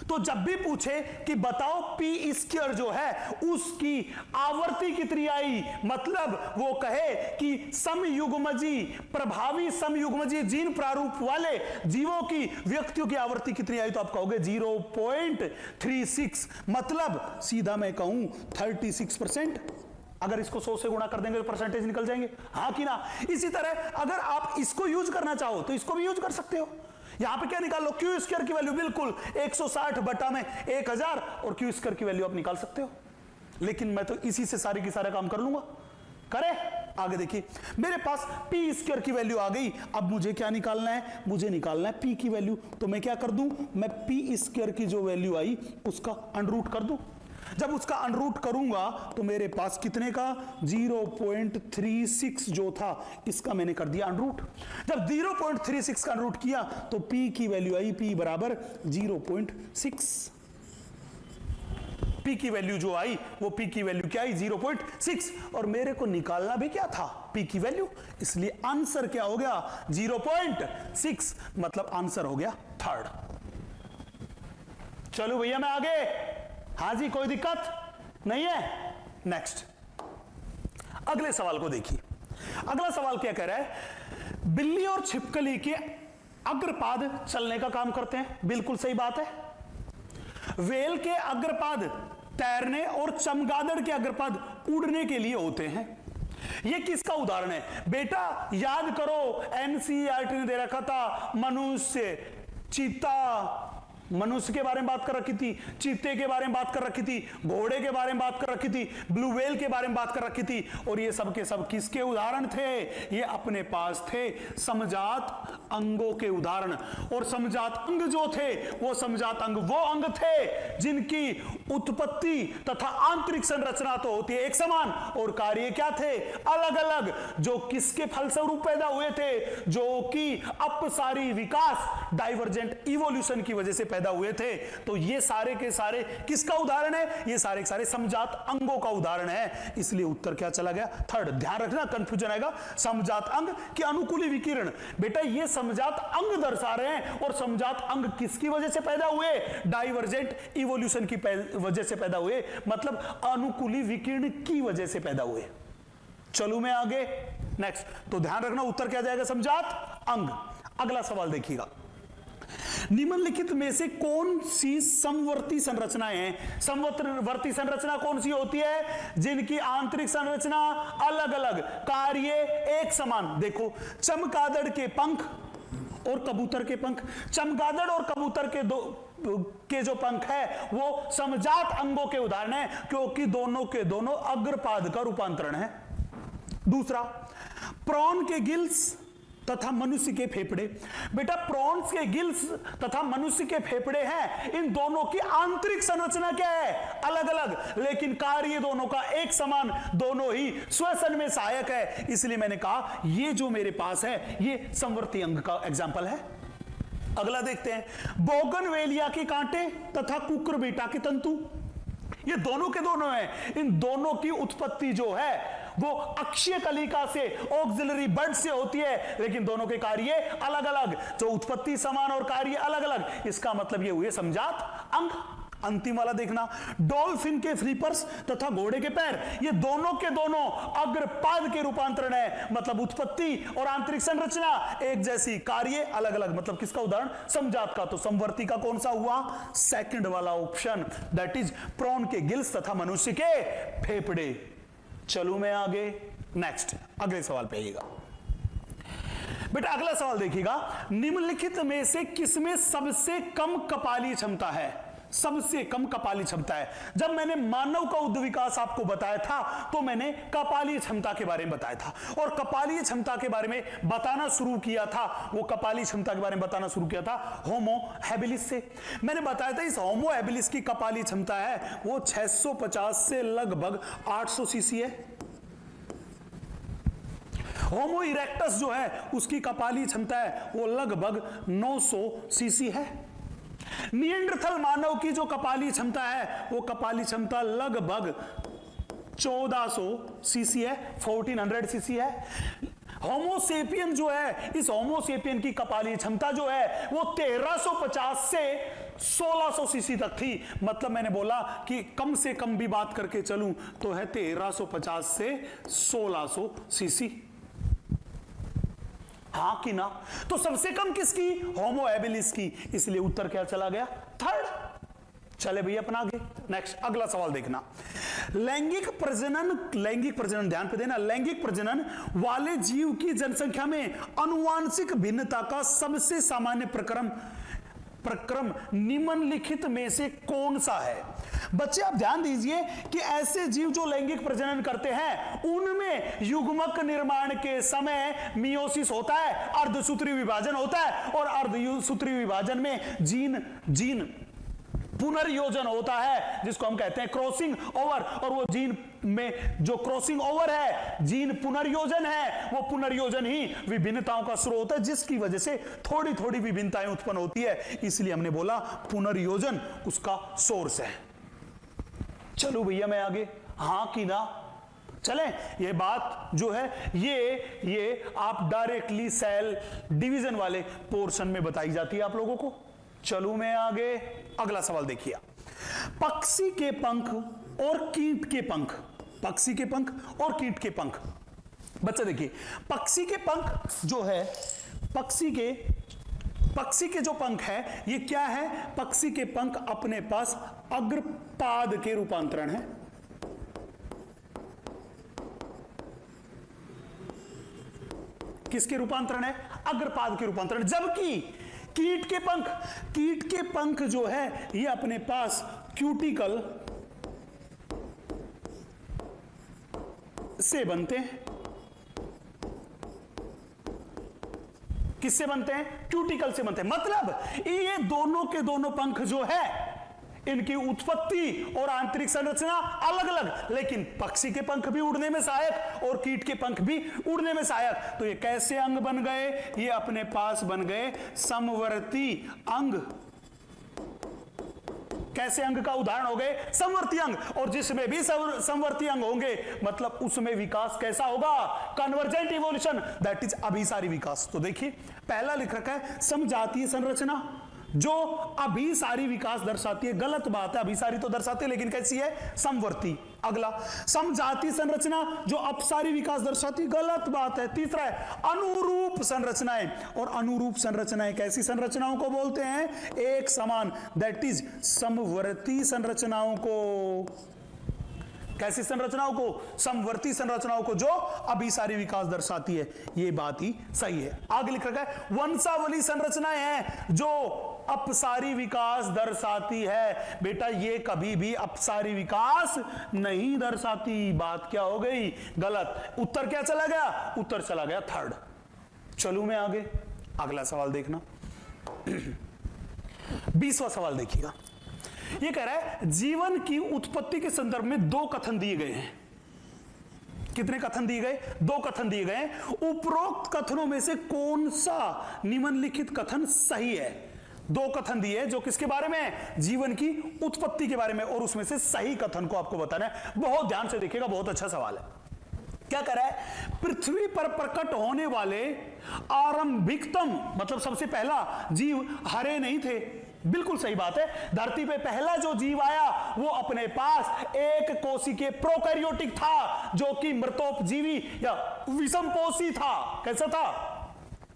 [SPEAKER 1] तो जब भी पूछे कि बताओ पी स्क्वायर जो है उसकी आवर्ती कितनी आई, मतलब वो कहे कि समयुग्मजी, प्रभावी समयुग्मजी जीन प्रारूप वाले जीवों की, व्यक्तियों की आवर्ती कितनी आई, तो आप कहोगे 0.36, मतलब सीधा मैं कहूं 36%। अगर इसको 100 से गुणा कर देंगे तो परसेंटेज निकल जाएंगे, हाँ कि ना। इसी तरह अगर आप इसको यूज करना चाहो तो इसको भी यूज कर सकते हो। यहां पे क्या निकाल लो, क्यू स्क्वायर की वैल्यू बिल्कुल 160 बटा में 1000, और क्यू स्क्वायर की वैल्यू आप निकाल सकते हो। लेकिन मैं तो इसी से सारे की सारा काम कर लूंगा। करें आगे देखिए, मेरे पास पी स्क्वायर की वैल्यू आ गई। अब मुझे क्या निकालना है, मुझे निकालना है पी की वैल्यू। तो मैं क्या कर दूं, मैं पी स्क्वायर की जो वैल्यू आई उसका अंडर रूट कर दूं। जब उसका अनरूट करूंगा तो मेरे पास कितने का 0.36 जो था इसका मैंने कर दिया अनरूट। जब 0.36 का अनरूट किया तो p की वैल्यू आई, p बराबर 0.6। p की वैल्यू जो आई वो p की वैल्यू क्या आई 0.6, और मेरे को निकालना भी क्या था p की वैल्यू, इसलिए आंसर क्या हो गया 0.6, मतलब आंसर हो गया थर्ड। चलो भैया मैं आगे, हाँ जी कोई दिक्कत नहीं है। नेक्स्ट अगले सवाल को देखिए। अगला सवाल क्या कह रहा है, बिल्ली और छिपकली के अग्रपाद चलने का काम करते हैं, बिल्कुल सही बात है। व्हेल के अग्रपाद तैरने और चमगादड़ के अग्रपाद उड़ने के लिए होते हैं। यह किसका उदाहरण है बेटा, याद करो एनसीईआरटी ने दे रखा था मनुष्य, चीता, मनुष्य के बारे में बात कर रखी थी, चीते के बारे में बात कर रखी थी, घोड़े के बारे में बात कर रखी थी, ब्लू व्हेल के बारे में बात कर रखी थी, और ये सब के सब किसके उदाहरण थे, ये अपने पास थे समजात अंगों के उदाहरण। और समजात अंग जो थे वो समजात अंग वो अंग थे जिनकी उत्पत्ति तथा आंतरिक संरचना तो होती है एक समान, और कार्य क्या थे अलग अलग, जो किसके फलस्वरूप पैदा हुए थे, जो कि अपसारी विकास डाइवर्जेंट इवोल्यूशन की वजह से पैदा हुए थे। तो ये सारे के सारे किसका उदाहरण है, ये सारे के सारे समजात अंगों का उदाहरण है, इसलिए उत्तर क्या चला गया थर्ड। ध्यान रखना कंफ्यूजन आएगा, समजात अंग की अनुकूली विकिरण, बेटा ये समजात अंग दर्शा रहे हैं, और समजात अंग किसकी वजह से पैदा हुए, डाइवर्जेंट इवोल्यूशन की वजह से पैदा हुए, मतलब अनुकूली विकिरण की वजह से पैदा हुए। चलो मैं आगे नेक्स्ट, तो ध्यान रखना उत्तर क्या जाएगा समजात अंग। अगला सवाल देखिएगा, निम्नलिखित में से कौन सी समवर्ती संरचनाएं हैं। समवर्ती संरचना कौन सी होती है, जिनकी आंतरिक संरचना अलग अलग, कार्य एक समान। देखो चमगादड़ के पंख और कबूतर के पंख, चमगादड़ और कबूतर के जो पंख है वो समजात अंगों के उदाहरण है, क्योंकि दोनों के दोनों अग्रपाद का रूपांतरण है। दूसरा, प्रॉन के गिल्स तथा मनुष्य के फेफड़े, बेटा प्रॉन्स के गिल्स तथा मनुष्य के फेफड़े हैं, इन दोनों की आंतरिक संरचना क्या है अलग अलग, लेकिन कार्य दोनों का एक समान, दोनों ही श्वसन में सहायक है, इसलिए मैंने कहा ये जो मेरे पास है ये समवर्ती अंग का एग्जाम्पल है। अगला देखते हैं, बोगनवेलिया के कांटे तथा कुकुरबीटा के तंतु, ये दोनों के दोनों हैं, इन दोनों की उत्पत्ति जो है वो अक्षीय कलिका से, ऑक्सिलरी बड से होती है, लेकिन दोनों के कार्य अलग अलग, जो उत्पत्ति समान और कार्य अलग अलग, इसका मतलब ये हुए समजात अंग। अंतिम वाला देखना, डॉल्फिन के फ्लिपर्स तथा घोड़े के पैर, ये दोनों के दोनों अग्रपाद के रूपांतरण है, मतलब उत्पत्ति और आंतरिक संरचना एक जैसी, कार्य अलग अलग, मतलब किसका उदाहरण समजात का। तो समवर्ती का कौन सा हुआ, सेकंड वाला ऑप्शन, दैट इज प्रॉन के गिल्स तथा मनुष्य के फेफड़े। चलूं मैं आगे नेक्स्ट, अगले सवाल पे आइएगा बेटा। अगला सवाल देखिएगा, निम्नलिखित में से किसमें सबसे कम कपाली क्षमता है, सबसे कम कपाली क्षमता है। जब मैंने मानव का उद्ध विकास आपको बताया था तो मैंने कपाली क्षमता के बारे में बताया था, और कपाली क्षमता के बारे में बताना शुरू किया था, वो कपाली क्षमता के बारे में बताना शुरू किया था होमो हैबिलिस से। मैंने बताया था इस होमो हैबिलिस की कपाली क्षमता है वो 650 से लगभग 800 सीसी है। होमो इरेक्टस जो है उसकी कपाली क्षमता है वो लगभग 900 सीसी है। निएंडरथल मानव की जो कपाली क्षमता है वो कपाली क्षमता लगभग 1400 सीसी है, 1400 सीसी है। होमोसेपियन जो है, इस होमोसेपियन की कपाली क्षमता जो है वो 1350 से 1600 सीसी तक थी, मतलब मैंने बोला कि कम से कम भी बात करके चलूं तो है 1350 से 1600 सीसी, हाँ कि ना। तो सबसे कम किसकी, होमो हैबिलिस की, इसलिए उत्तर क्या चला गया थर्ड। चले भैया अपना आगे नेक्स्ट, अगला सवाल देखना, लैंगिक प्रजनन ध्यान पे देना, लैंगिक प्रजनन वाले जीव की जनसंख्या में आनुवांशिक भिन्नता का सबसे सामान्य प्रक्रम निम्नलिखित में से कौन सा है। बच्चे आप ध्यान दीजिए कि ऐसे जीव जो लैंगिक प्रजनन करते हैं उनमें युग्मक निर्माण के समय मियोसिस होता है, अर्धसूत्री विभाजन होता है, और अर्धसूत्री विभाजन में जीन पुनर्योजन होता है, जिसको हम कहते हैं क्रॉसिंग ओवर। और वो जीन में जो क्रॉसिंग ओवर है, जीन पुनर्योजन है, वो पुनर्योजन ही विभिन्नताओं का स्रोत है, जिसकी वजह से थोड़ी थोड़ी विभिन्नताएं उत्पन्न होती है। इसलिए हमने बोला पुनर्योजन उसका सोर्स है। चलो भैया मैं आगे, हां कि ना चले। ये बात जो है ये आप डायरेक्टली सेल डिवीजन वाले पोर्शन में बताई जाती है आप लोगों को। चलो मैं आगे, अगला सवाल देखिए। पक्षी के पंख और कीट के पंख, पक्षी के पंख और कीट के पंख। बच्चा देखिए, पक्षी के पंख जो है, पक्षी के जो पंख है ये क्या है? पक्षी के पंख अपने पास अग्रपाद के रूपांतरण है। किसके रूपांतरण है? अग्रपाद के रूपांतरण। जबकि कीट के पंख जो है ये अपने पास क्यूटिकल से बनते हैं। किससे बनते हैं? क्यूटिकल से बनते हैं। मतलब ये दोनों के दोनों पंख जो है इनकी उत्पत्ति और आंतरिक संरचना अलग अलग, लेकिन पक्षी के पंख भी उड़ने में सहायक और कीट के पंख भी उड़ने में सहायक। तो ये कैसे अंग बन गए? ये अपने पास बन गए समवर्ती अंग। कैसे अंग का उदाहरण हो गए? समवर्ती अंग। और जिसमें भी समवर्ती अंग होंगे मतलब उसमें विकास कैसा होगा? कन्वर्जेंट इवोल्यूशन, दैट इज अभिसारी विकास। तो देखिए पहला लिख रखा है समजातीय संरचना, जो अभिसारी विकास दर्शाती है। गलत बात है, अभिसारी तो दर्शाती है लेकिन कैसी है? समवर्ती। अगला समजातीय संरचना जो अपसारी विकास दर्शाती है। गलत बात है। तीसरा है अनुरूप संरचनाएं, और अनुरूप संरचनाएं कैसी संरचनाओं को बोलते हैं? एक समान, दैट इज समवर्ती संरचनाओं को। कैसी संरचनाओं को? समवर्ती संरचनाओं को, जो अभिसारी विकास दर्शाती है। ये बात ही सही है। आगे लिख रखा है वंशावली संरचनाएं हैं जो अपसारी विकास दर्शाती है। बेटा ये कभी भी अपसारी विकास नहीं दर्शाती। बात क्या हो गई? गलत। उत्तर क्या चला गया? उत्तर चला गया थर्ड। चलूं मैं आगे, अगला सवाल देखना। 20वां सवाल देखिएगा। ये कह रहा है जीवन की उत्पत्ति के संदर्भ में दो कथन दिए गए हैं। कितने कथन दिए गए? दो कथन दिए गए। उपरोक्त कथनों में से कौन सा निम्नलिखित कथन सही है? दो कथन दिए जो किसके बारे में? जीवन की उत्पत्ति के बारे में, और उसमें से सही कथन को आपको बताना है। बहुत ध्यान से देखिएगा, बहुत अच्छा सवाल है। क्या कह रहा है? पृथ्वी पर प्रकट होने वाले आरंभिकतम, मतलब सबसे पहला जीव हरे नहीं थे। बिल्कुल सही बात है। धरती पे पहला जो जीव आया वो अपने पास एक कोशिकीय प्रोकैरियोटिक था, जो कि मृतोपजीवी या विषमपोषी था। कैसा था?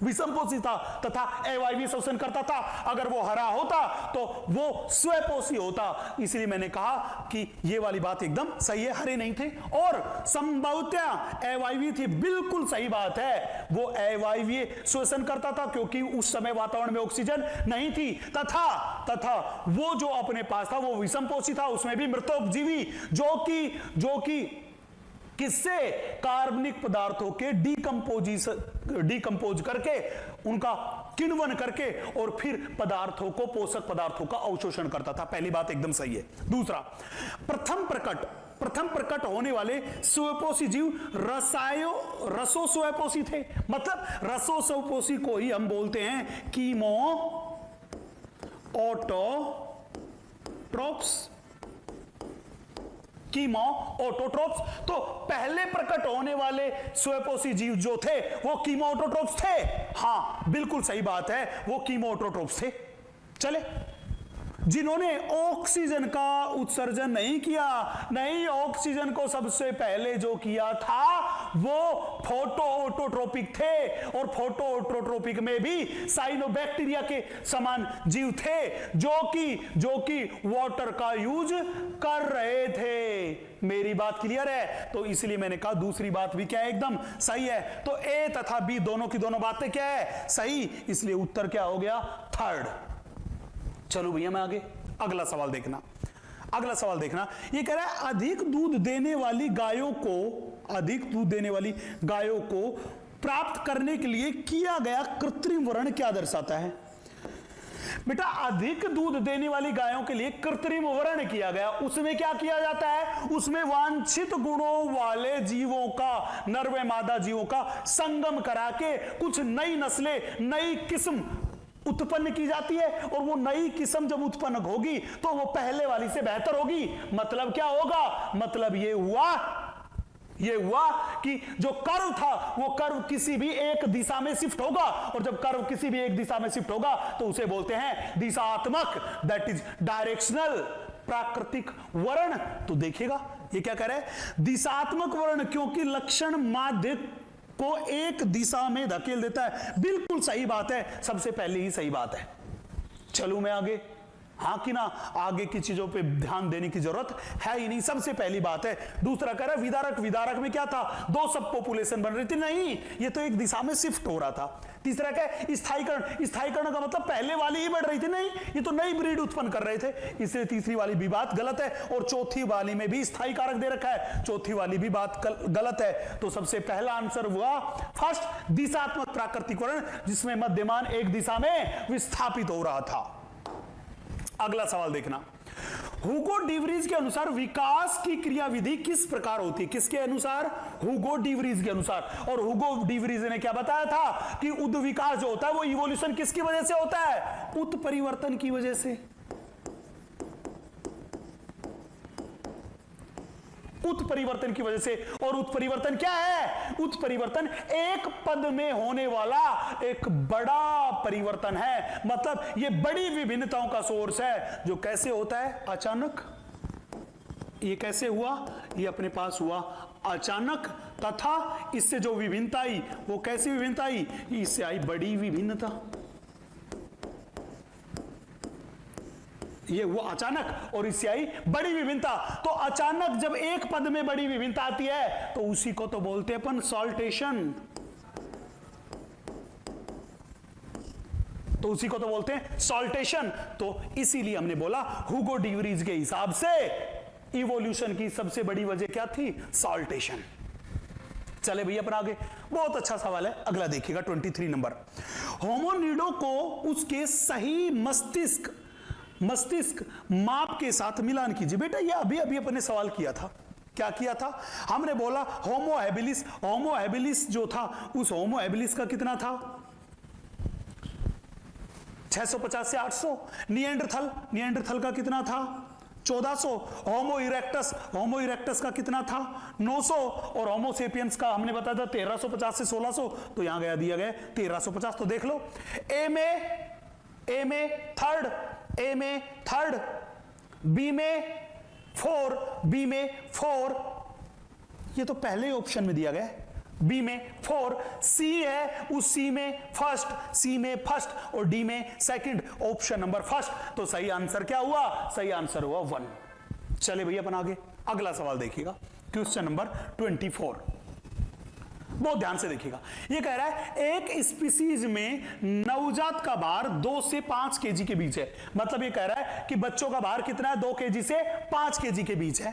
[SPEAKER 1] विषमपोषी था तथा अवायवीय श्वसन करता था। अगर वो हरा होता तो वो स्वपोषी होता। इसलिए मैंने कहा कि ये वाली बात एकदम सही है, हरे नहीं थे और संभवतया अवायवीय थे। बिल्कुल सही बात है, वो अवायवीय श्वसन करता था क्योंकि उस समय वातावरण में ऑक्सीजन नहीं थी, तथा वो जो अपने पास था वो विषमपोषी था, उसमें भी मृतोपजीवी, जो कि किससे? कार्बनिक पदार्थों के डिकम्पोज करके, उनका किण्वन करके और फिर पदार्थों को, पोषक पदार्थों का अवशोषण करता था। पहली बात एकदम सही है। दूसरा, प्रथम प्रकट होने वाले स्वपोषी जीव रसो स्वपोषी थे। मतलब रसो स्वपोषी को ही हम बोलते हैं कीमो ऑटोट्रोप्स। कीमोऑटोट्रोप्स। तो पहले प्रकट होने वाले स्वपोषी जीव जो थे वो कीमोऑटोट्रोप्स थे। हां बिल्कुल सही बात है, वो कीमोऑटोट्रोप्स थे। चले, जिन्होंने ऑक्सीजन का उत्सर्जन नहीं किया। नहीं, ऑक्सीजन को सबसे पहले जो किया था वो फोटोऑटोट्रोपिक थे, और फोटोऑटोट्रोपिक में भी साइनोबैक्टीरिया के समान जीव थे जो कि वाटर का यूज कर रहे थे। मेरी बात क्लियर है? तो इसलिए मैंने कहा दूसरी बात भी क्या है? एकदम सही है। तो ए तथा बी दोनों की दोनों बातें क्या है? सही। इसलिए उत्तर क्या हो गया? थर्ड। चलो भैया मैं आगे, अगला सवाल देखना। ये कह रहा है अधिक दूध देने वाली गायों को प्राप्त करने के लिए किया गया कृत्रिम वरण क्या दर्शाता है? बेटा अधिक दूध देने वाली गायों के लिए कृत्रिम वर्ण किया गया। उसमें क्या किया जाता है? उसमें वांछित गुणों वाले जीवों का, नर व मादा जीवों का संगम करा के कुछ नई नस्लें, नई किस्म उत्पन्न की जाती है, और वो नई किस्म जब उत्पन्न होगी तो वो पहले वाली से बेहतर होगी। मतलब क्या होगा? मतलब ये हुआ कि जो कर्व था वो कर्व किसी भी एक दिशा में शिफ्ट होगा, और जब कर्व किसी भी एक दिशा में शिफ्ट होगा तो उसे बोलते हैं दिशात्मक, दैट इज डायरेक्शनल प्राकृतिक वर्ण। तो देखिएगा ये क्या कह रहा है? दिशात्मक वर्ण, क्योंकि लक्षण माध्य को एक दिशा में धकेल देता है। बिल्कुल सही बात है, सबसे पहले ही सही बात है। चलूं मैं आगे? हाँ कि ना? आगे की चीजों पे ध्यान देने की जरूरत है ही नहीं, सबसे पहली बात है। दूसरा कह रहा है विदारक, विदारक में क्या था? दो सब पॉपुलेशन बन रही थी, नहीं, ये तो एक दिशा में शिफ्ट हो रहा था। तीसरा क्या है? स्थायीकरण, स्थायीकरण का मतलब पहले वाली ही बढ़ रही थी, नहीं, ये तो नई ब्रीड उत्पन्न कर रहे थे, इसलिए तीसरी वाली भी बात गलत है। और चौथी वाली में भी स्थायी कारक दे रखा है, चौथी वाली भी बात गलत है। तो सबसे पहला आंसर हुआ फर्स्ट, दिशात्मक प्राकृतिक वर्ण, जिसमें मध्यमान एक दिशा में विस्थापित हो रहा था। अगला सवाल देखना, हुगो डिवरीज के अनुसार विकास की क्रियाविधि किस प्रकार होती है? किसके अनुसार? हुगो डिवरीज के अनुसार। और हुगो डिवरीज ने क्या बताया था कि उद्विकास जो होता है वो इवोल्यूशन किसकी वजह से होता है? उत्परिवर्तन की वजह से। उत्परिवर्तन की वजह से। और उत्परिवर्तन क्या है? उत्परिवर्तन एक पद में होने वाला एक बड़ा परिवर्तन है, मतलब ये बड़ी विभिन्नताओं का सोर्स है, जो कैसे होता है? अचानक। ये कैसे हुआ? ये अपने पास हुआ अचानक, तथा इससे जो विभिन्नता आई वो कैसी विभिन्नता आई? इससे आई बड़ी विभिन्नता। ये हुआ अचानक और इससे आई बड़ी विभिन्नता। तो अचानक जब एक पद में बड़ी विभिन्नता आती है तो उसी को तो बोलते हैं अपन सॉल्टेशन। तो उसी को तो बोलते हैं सॉल्टेशन। तो इसीलिए हमने बोला हुगो डिवरीज के हिसाब से इवोल्यूशन की सबसे बड़ी वजह क्या थी? सॉल्टेशन। चले भैया अपन आगे, बहुत अच्छा सवाल है, अगला देखिएगा 23 नंबर। होमोनिडो को उसके सही मस्तिष्क माप के साथ मिलान कीजिए। बेटा ये अभी अभी अपने सवाल किया था, क्या किया था? हमने बोला होमो हैबिलिस, होमो हैबिलिस जो था उस होमो हैबिलिस का कितना था? 650 से 800। निएंडरथल का कितना था? 1400। होमो इरेक्टस का कितना था? 900। और होमो सेपियंस का हमने बताया था 1350 से 1600, तो यहां गया दिया गया 1350। तो देख लो, ए में थर्ड, बी में 4, ये तो पहले ऑप्शन में दिया गया, बी में 4, सी है उस सी में फर्स्ट और डी में सेकंड, ऑप्शन नंबर फर्स्ट। तो सही आंसर क्या हुआ? सही आंसर हुआ 1। चले भैया अपन आगे, अगला सवाल देखिएगा, क्वेश्चन नंबर 24। बहुत ध्यान से देखिएगा, ये कह रहा है एक स्पीसीज में नवजात का भार 2 से 5 केजी के बीच है। मतलब ये कह रहा है कि बच्चों का भार कितना है? 2 केजी से 5 केजी के बीच है।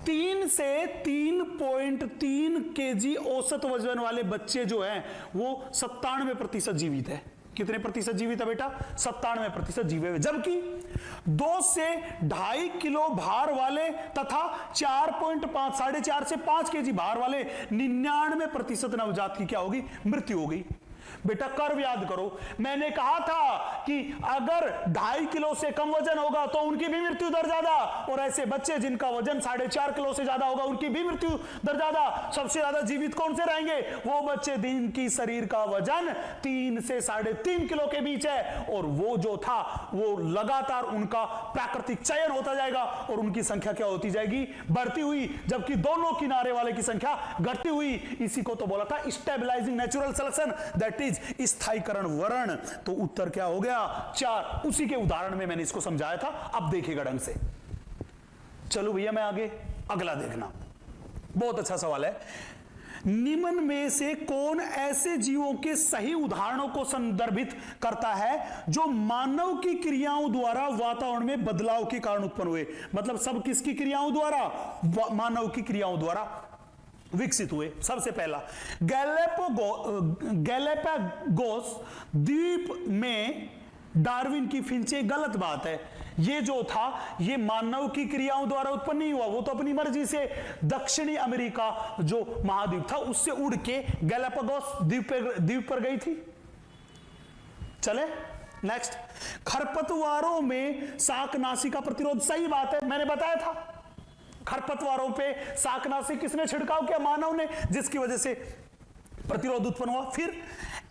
[SPEAKER 1] 3 से 3.3 केजी औसत वजन वाले बच्चे जो हैं वो 97% जीवित है। कितने प्रतिशत जीवित है बेटा? 97% जीवित है। जबकि 2 से 2.5 किलो भार वाले तथा 4.5 से 5 केजी भार वाले 99% नवजात की क्या होगी? मृत्यु होगी। बेटा कर्व याद करो, मैंने कहा था कि अगर 2.5 किलो से कम वजन होगा तो उनकी भी मृत्यु दर ज्यादा, और ऐसे बच्चे जिनका वजन 4.5 किलो से ज्यादा होगा उनकी भी मृत्यु दर ज्यादा। सबसे ज्यादा जीवित कौन से रहेंगे? वो बच्चे जिनकी शरीर का वजन 3 से 3.5 किलो के बीच है, और वो जो था वो लगातार उनका प्राकृतिक चयन होता जाएगा और उनकी संख्या क्या होती जाएगी? बढ़ती हुई, जबकि दोनों किनारे वाले की संख्या घटती हुई। इसी को तो बोला था stabilising natural selection, that is स्थायीकरण वर्ण। तो उत्तर क्या हो गया? 4। उसी के उदाहरण में मैंने इसको समझाया था, अब देखिएगा ढंग से। चलो भैया मैं आगे, अगला देखना, बहुत अच्छा सवाल है। निम्न में से कौन ऐसे जीवों के सही उदाहरणों को संदर्भित करता है जो मानव की क्रियाओं द्वारा वातावरण में बदलाव के कारण उत्पन्न हुए? मतलब सब किसकी क्रियाओं द्वारा? मानव की क्रियाओं द्वारा विकसित हुए। सबसे पहला गैलेपागोस द्वीप में डार्विन की फिंचे, गलत बात है। ये जो था ये मानव की क्रियाओं द्वारा उत्पन्न नहीं हुआ, वो तो अपनी मर्जी से दक्षिणी अमेरिका जो महाद्वीप था उससे उड़ के गैलापागोस द्वीप पर गई थी। चले नेक्स्ट, खरपतवारों में शाकनाशी का प्रतिरोध, सही बात है, मैंने बताया था खरपतवारों पे शाकनाशी किसने छिड़काव किया? मानव ने, जिसकी वजह से प्रतिरोध उत्पन्न हुआ। फिर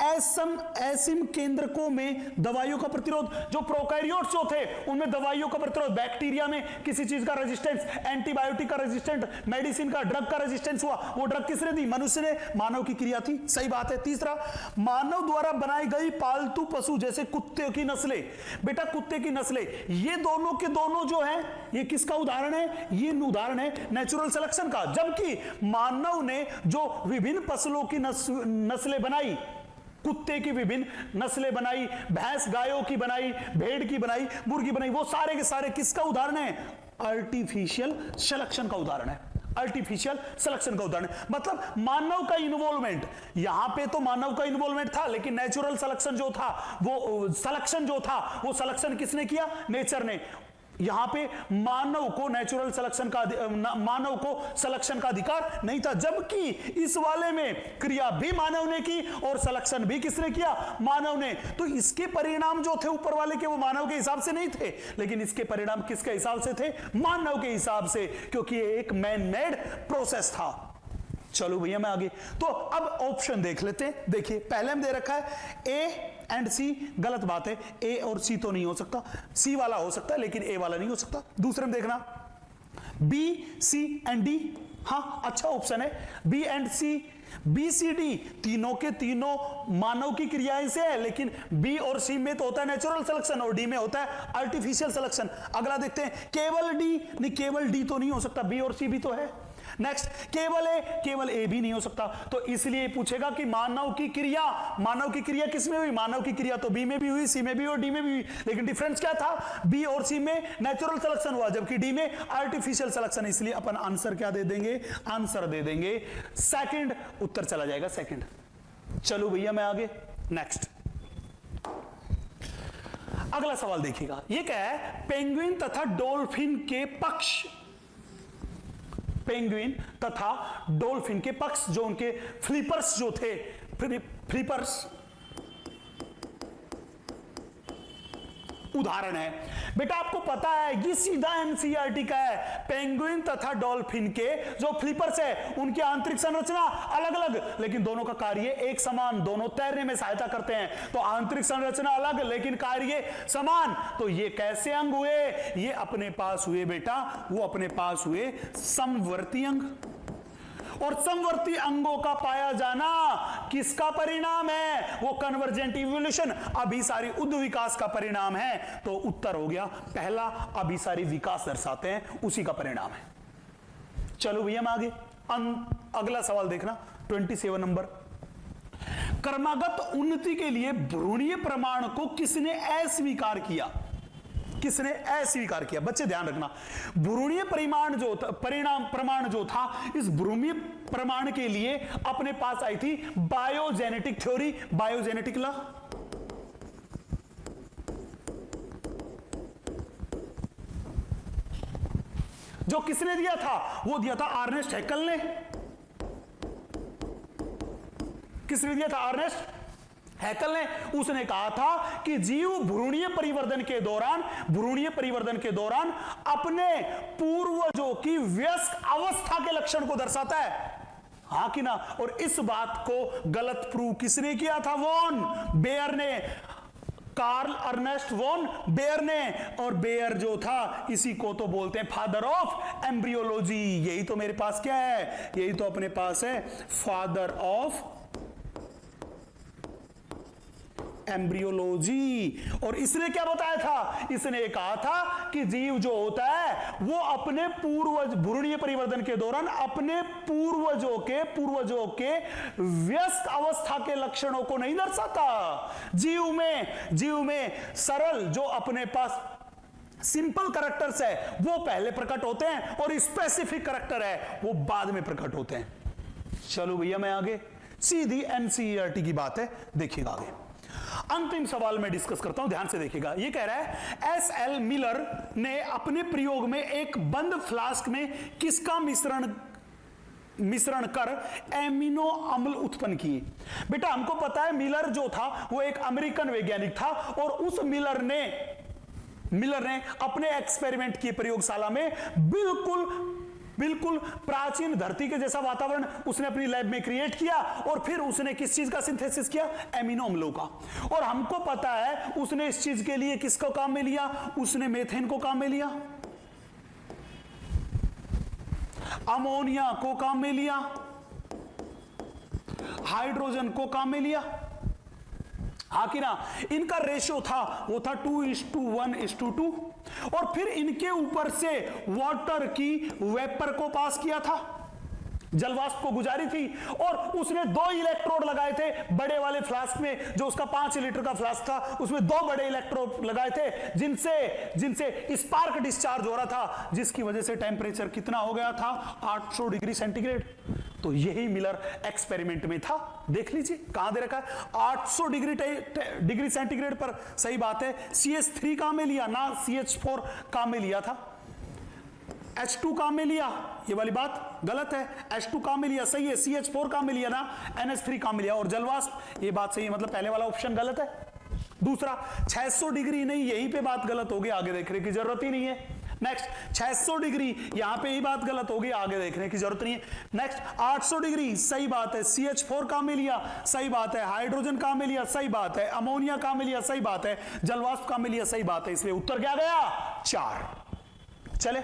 [SPEAKER 1] एसिम केंद्रकों में दवाइयों का प्रतिरोध, जो प्रोकैरियोट्स जो थे उनमें दवाइयों का प्रतिरोध, बैक्टीरिया में किसी चीज का रेजिस्टेंस, एंटीबायोटिक का रेजिस्टेंस, मेडिसिन का, ड्रग का रेजिस्टेंस हुआ, वो ड्रग किसने दी? मनुष्य ने, मानव की क्रिया थी, सही बात है। तीसरा, मानव द्वारा बनाई गई पालतू पशु जैसे कुत्ते की नस्लें, बेटा कुत्ते की नस्लें, ये दोनों के दोनों जो है ये किसका उदाहरण है? ये उदाहरण है नेचुरल सिलेक्शन का। जबकि मानव ने जो विभिन्न पशुओं की नस्लें बनाई, कुत्ते की विभिन्न नस्लें बनाई, भैंस गायों की बनाई, भेड़ की बनाई, मुर्गी बनाई, वो सारे के सारे किसका उदाहरण है? आर्टिफिशियल सिलेक्शन का उदाहरण है। आर्टिफिशियल सिलेक्शन का उदाहरण, मतलब मानव का इन्वॉल्वमेंट, यहां पे तो मानव का इन्वॉल्वमेंट था, लेकिन नेचुरल सिलेक्शन जो था, वो सिलेक्शन जो था, वो सिलेक्शन किसने किया? नेचर ने। यहां पे मानव को नेचुरल सिलेक्शन का, मानव को सिलेक्शन का अधिकार नहीं था, जबकि इस वाले में क्रिया भी मानव ने की और सिलेक्शन भी किसने किया? मानव ने। तो इसके परिणाम जो थे ऊपर वाले के, वो मानव के हिसाब से नहीं थे, लेकिन इसके परिणाम किसके हिसाब से थे? मानव के हिसाब से, क्योंकि ये एक मैन मेड प्रोसेस था। चलो भैया मैं आगे, तो अब ऑप्शन देख लेते हैं। देखिए पहले में दे रखा है ए एंड सी, गलत बात है, ए और सी तो नहीं हो सकता, सी वाला हो सकता है लेकिन ए वाला नहीं हो सकता। दूसरे में देखना बी सी एंड डी, हाँ अच्छा ऑप्शन है B and C. B C D तीनों के तीनों मानव की क्रियाएं से है, लेकिन बी और सी में तो होता है नेचुरल सिलेक्शन और डी में होता है आर्टिफिशियल सिलेक्शन। अगला देखते हैं, केवल डी, नहीं केवल डी तो नहीं हो सकता, बी और सी भी तो है। नेक्स्ट, केवल ए भी नहीं हो सकता, तो इसलिए पूछेगा कि मानव की क्रिया किसमें हुई? मानव की क्रिया तो बी में भी हुई, सी में भी और डी में भी हुई, लेकिन डिफरेंस क्या था? बी और सी में नेचुरल सिलेक्शन हुआ, जबकि डी में आर्टिफिशियल सिलेक्शन। इसलिए अपन आंसर क्या दे देंगे? आंसर दे देंगे सेकंड, उत्तर चला जाएगा सेकंड। चलो भैया मैं आगे, नेक्स्ट अगला सवाल देखिएगा, ये क्या है? पेंगुइन तथा डॉल्फिन के पक्ष, पेंगुइन तथा डॉल्फिन के पक्ष, जो उनके फ्लिपर्स जो थे, फ्लिपर्स उदाहरण है। बेटा आपको पता है ये सीधा एनसीईआरटी का है, पेंगुइन तथा डॉल्फिन के जो फ्लिपर्स है उनकी आंतरिक संरचना अलग अलग, लेकिन दोनों का कार्य एक समान, दोनों तैरने में सहायता करते हैं। तो आंतरिक संरचना अलग लेकिन कार्य समान, तो ये कैसे अंग हुए? ये अपने पास हुए बेटा, वो अपने पास हुए समवर्ती अंग। और समवर्ती अंगों का पाया जाना किसका परिणाम है? वो कन्वर्जेंट इवोल्यूशन, अभिसारी उद्ध विकास का परिणाम है। तो उत्तर हो गया पहला, अभिसारी विकास दर्शाते हैं, उसी का परिणाम है। चलो भैया मैं आगे, अगला सवाल देखना 27 नंबर। क्रमागत उन्नति के लिए भ्रूणीय प्रमाण को किसने अस्वीकार किया? किसने अस्वीकार किया? बच्चे ध्यान रखना, भ्रूणीय परिमाण जो प्रमाण जो था, इस भ्रूणीय प्रमाण के लिए अपने पास आई थी बायोजेनेटिक थ्योरी, बायोजेनेटिक लॉ। जो किसने दिया था? वो दिया था अर्नेस्ट हैकेल ने। किसने दिया था? अर्नेस्ट हैकेल ने। उसने कहा था कि जीव भ्रूणीय परिवर्तन के दौरान अपने पूर्वजों की वयस्क अवस्था के लक्षण को दर्शाता है, हाँ कि ना? और इस बात को गलत प्रूव किसने किया था? वॉन बेयर ने, कार्ल अर्नेस्ट वॉन बेयर ने। और बेयर जो था, इसी को तो बोलते हैं फादर ऑफ एम्ब्रियोलॉजी। यही तो मेरे पास क्या है? यही तो अपने पास है फादर ऑफ एम्ब्रियोलॉजी। और इसने क्या बताया था? इसने कहा था कि जीव जो होता है वो अपने पूर्वज भ्रूणीय परिवर्तन के दौरान अपने पूर्वजों के वयस्क अवस्था के लक्षणों को नहीं दर्शाता। जीव में सरल जो अपने पास सिंपल कैरेक्टर्स है वो पहले प्रकट होते हैं, और स्पेसिफिक कैरेक्टर है वो बाद में प्रकट होते हैं। चलो भैया मैं आगे, सीधी एनसीईआरटी की बात है, देखिएगा आगे। अंतिम सवाल में डिस्कस करता हूं, ध्यान से देखिएगा। ये कह रहा है एस एल मिलर ने अपने प्रयोग में एक बंद फ्लास्क में किसका मिश्रण कर एमिनो अम्ल उत्पन्न किए। बेटा हमको पता है मिलर जो था वो एक अमेरिकन वैज्ञानिक था और उस मिलर ने अपने एक्सपेरिमेंट किए प्रयोगशाला में बिल्कुल प्राचीन धरती के जैसा वातावरण उसने अपनी लैब में क्रिएट किया और फिर उसने किस चीज का सिंथेसिस किया, एमिनो अम्लों का। और हमको पता है उसने इस चीज के लिए किसको काम में लिया, उसने मेथेन को काम में लिया, अमोनिया को काम में लिया, हाइड्रोजन को काम में लिया। हाँ कि ना, इनका रेशियो था वो था 2:1:2 और फिर इनके ऊपर से वाटर की वेपर को पास किया था, जलवाष्प को गुजारी थी और उसने 2 इलेक्ट्रोड लगाए थे बड़े वाले फ्लास्क में, जो उसका 5 लीटर का फ्लास्क था उसमें 2 बड़े इलेक्ट्रोड लगाए थे जिनसे स्पार्क डिस्चार्ज हो रहा था, जिसकी वजह से टेम्परेचर कितना हो गया था, 800 डिग्री सेंटीग्रेड। तो यही मिलर एक्सपेरिमेंट में था, देख लीजिए कहां दे रखा है, 800 डिग्री सेंटीग्रेड पर। सही बात है, CH3 काम में लिया ना, CH4 काम में लिया था। H2 काम में लिया, ये वाली बात गलत है, H2 काम में लिया सही है, CH4 काम में लिया ना, NH3 काम में लिया और जलवाष्प, ये बात सही है, मतलब पहले वाला ऑप्शन गलत है। दूसरा 600 डिग्री नहीं, यहीं पे बात गलत होगी, आगे देखने की जरूरत ही नहीं है। नेक्स्ट 600 डिग्री, यहां पे ही बात गलत होगी, आगे देखने की जरूरत नहीं है। नेक्स्ट 800 डिग्री, सही बात है, CH4 काम में लिया, सही बात है, हाइड्रोजन काम में लिया, सही बात है, अमोनिया काम में लिया, सही बात है, जलवाष्प काम में लिया, सही बात है, इसलिए उत्तर क्या गया, 4। चले,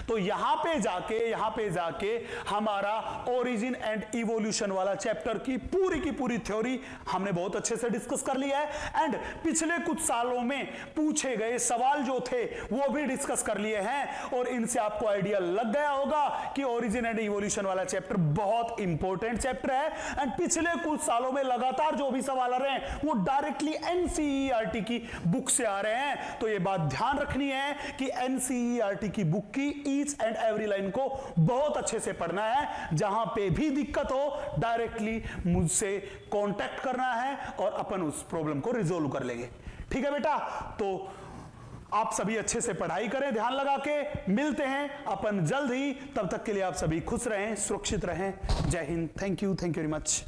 [SPEAKER 1] तो यहां पे जाके हमारा ओरिजिन एंड इवोल्यूशन वाला चैप्टर की पूरी थ्योरी हमने बहुत अच्छे से डिस्कस कर लिया है एंड पिछले कुछ सालों में पूछे गए सवाल जो थे वो भी डिस्कस कर लिए हैं और इनसे आपको आइडिया लग गया होगा कि ओरिजिन एंड इवोल्यूशन वाला चैप्टर बहुत इंपॉर्टेंट चैप्टर है एंड पिछले कुछ सालों में लगातार जो भी सवाल आ रहे हैं वो डायरेक्टली एनसीईआरटी की बुक से आ रहे हैं। तो ये बात ध्यान रखनी है कि एनसीईआरटी की बुक की ईच एंड एवरी लाइन को बहुत अच्छे से पढ़ना है। जहां पे भी दिक्कत हो डायरेक्टली मुझसे कांटेक्ट करना है और अपन उस प्रॉब्लम को रिजोल्व कर लेंगे। ठीक है बेटा, तो आप सभी अच्छे से पढ़ाई करें, ध्यान लगा के। मिलते हैं अपन जल्द ही, तब तक के लिए आप सभी खुश रहें, सुरक्षित रहें। जय Hind, thank you very much.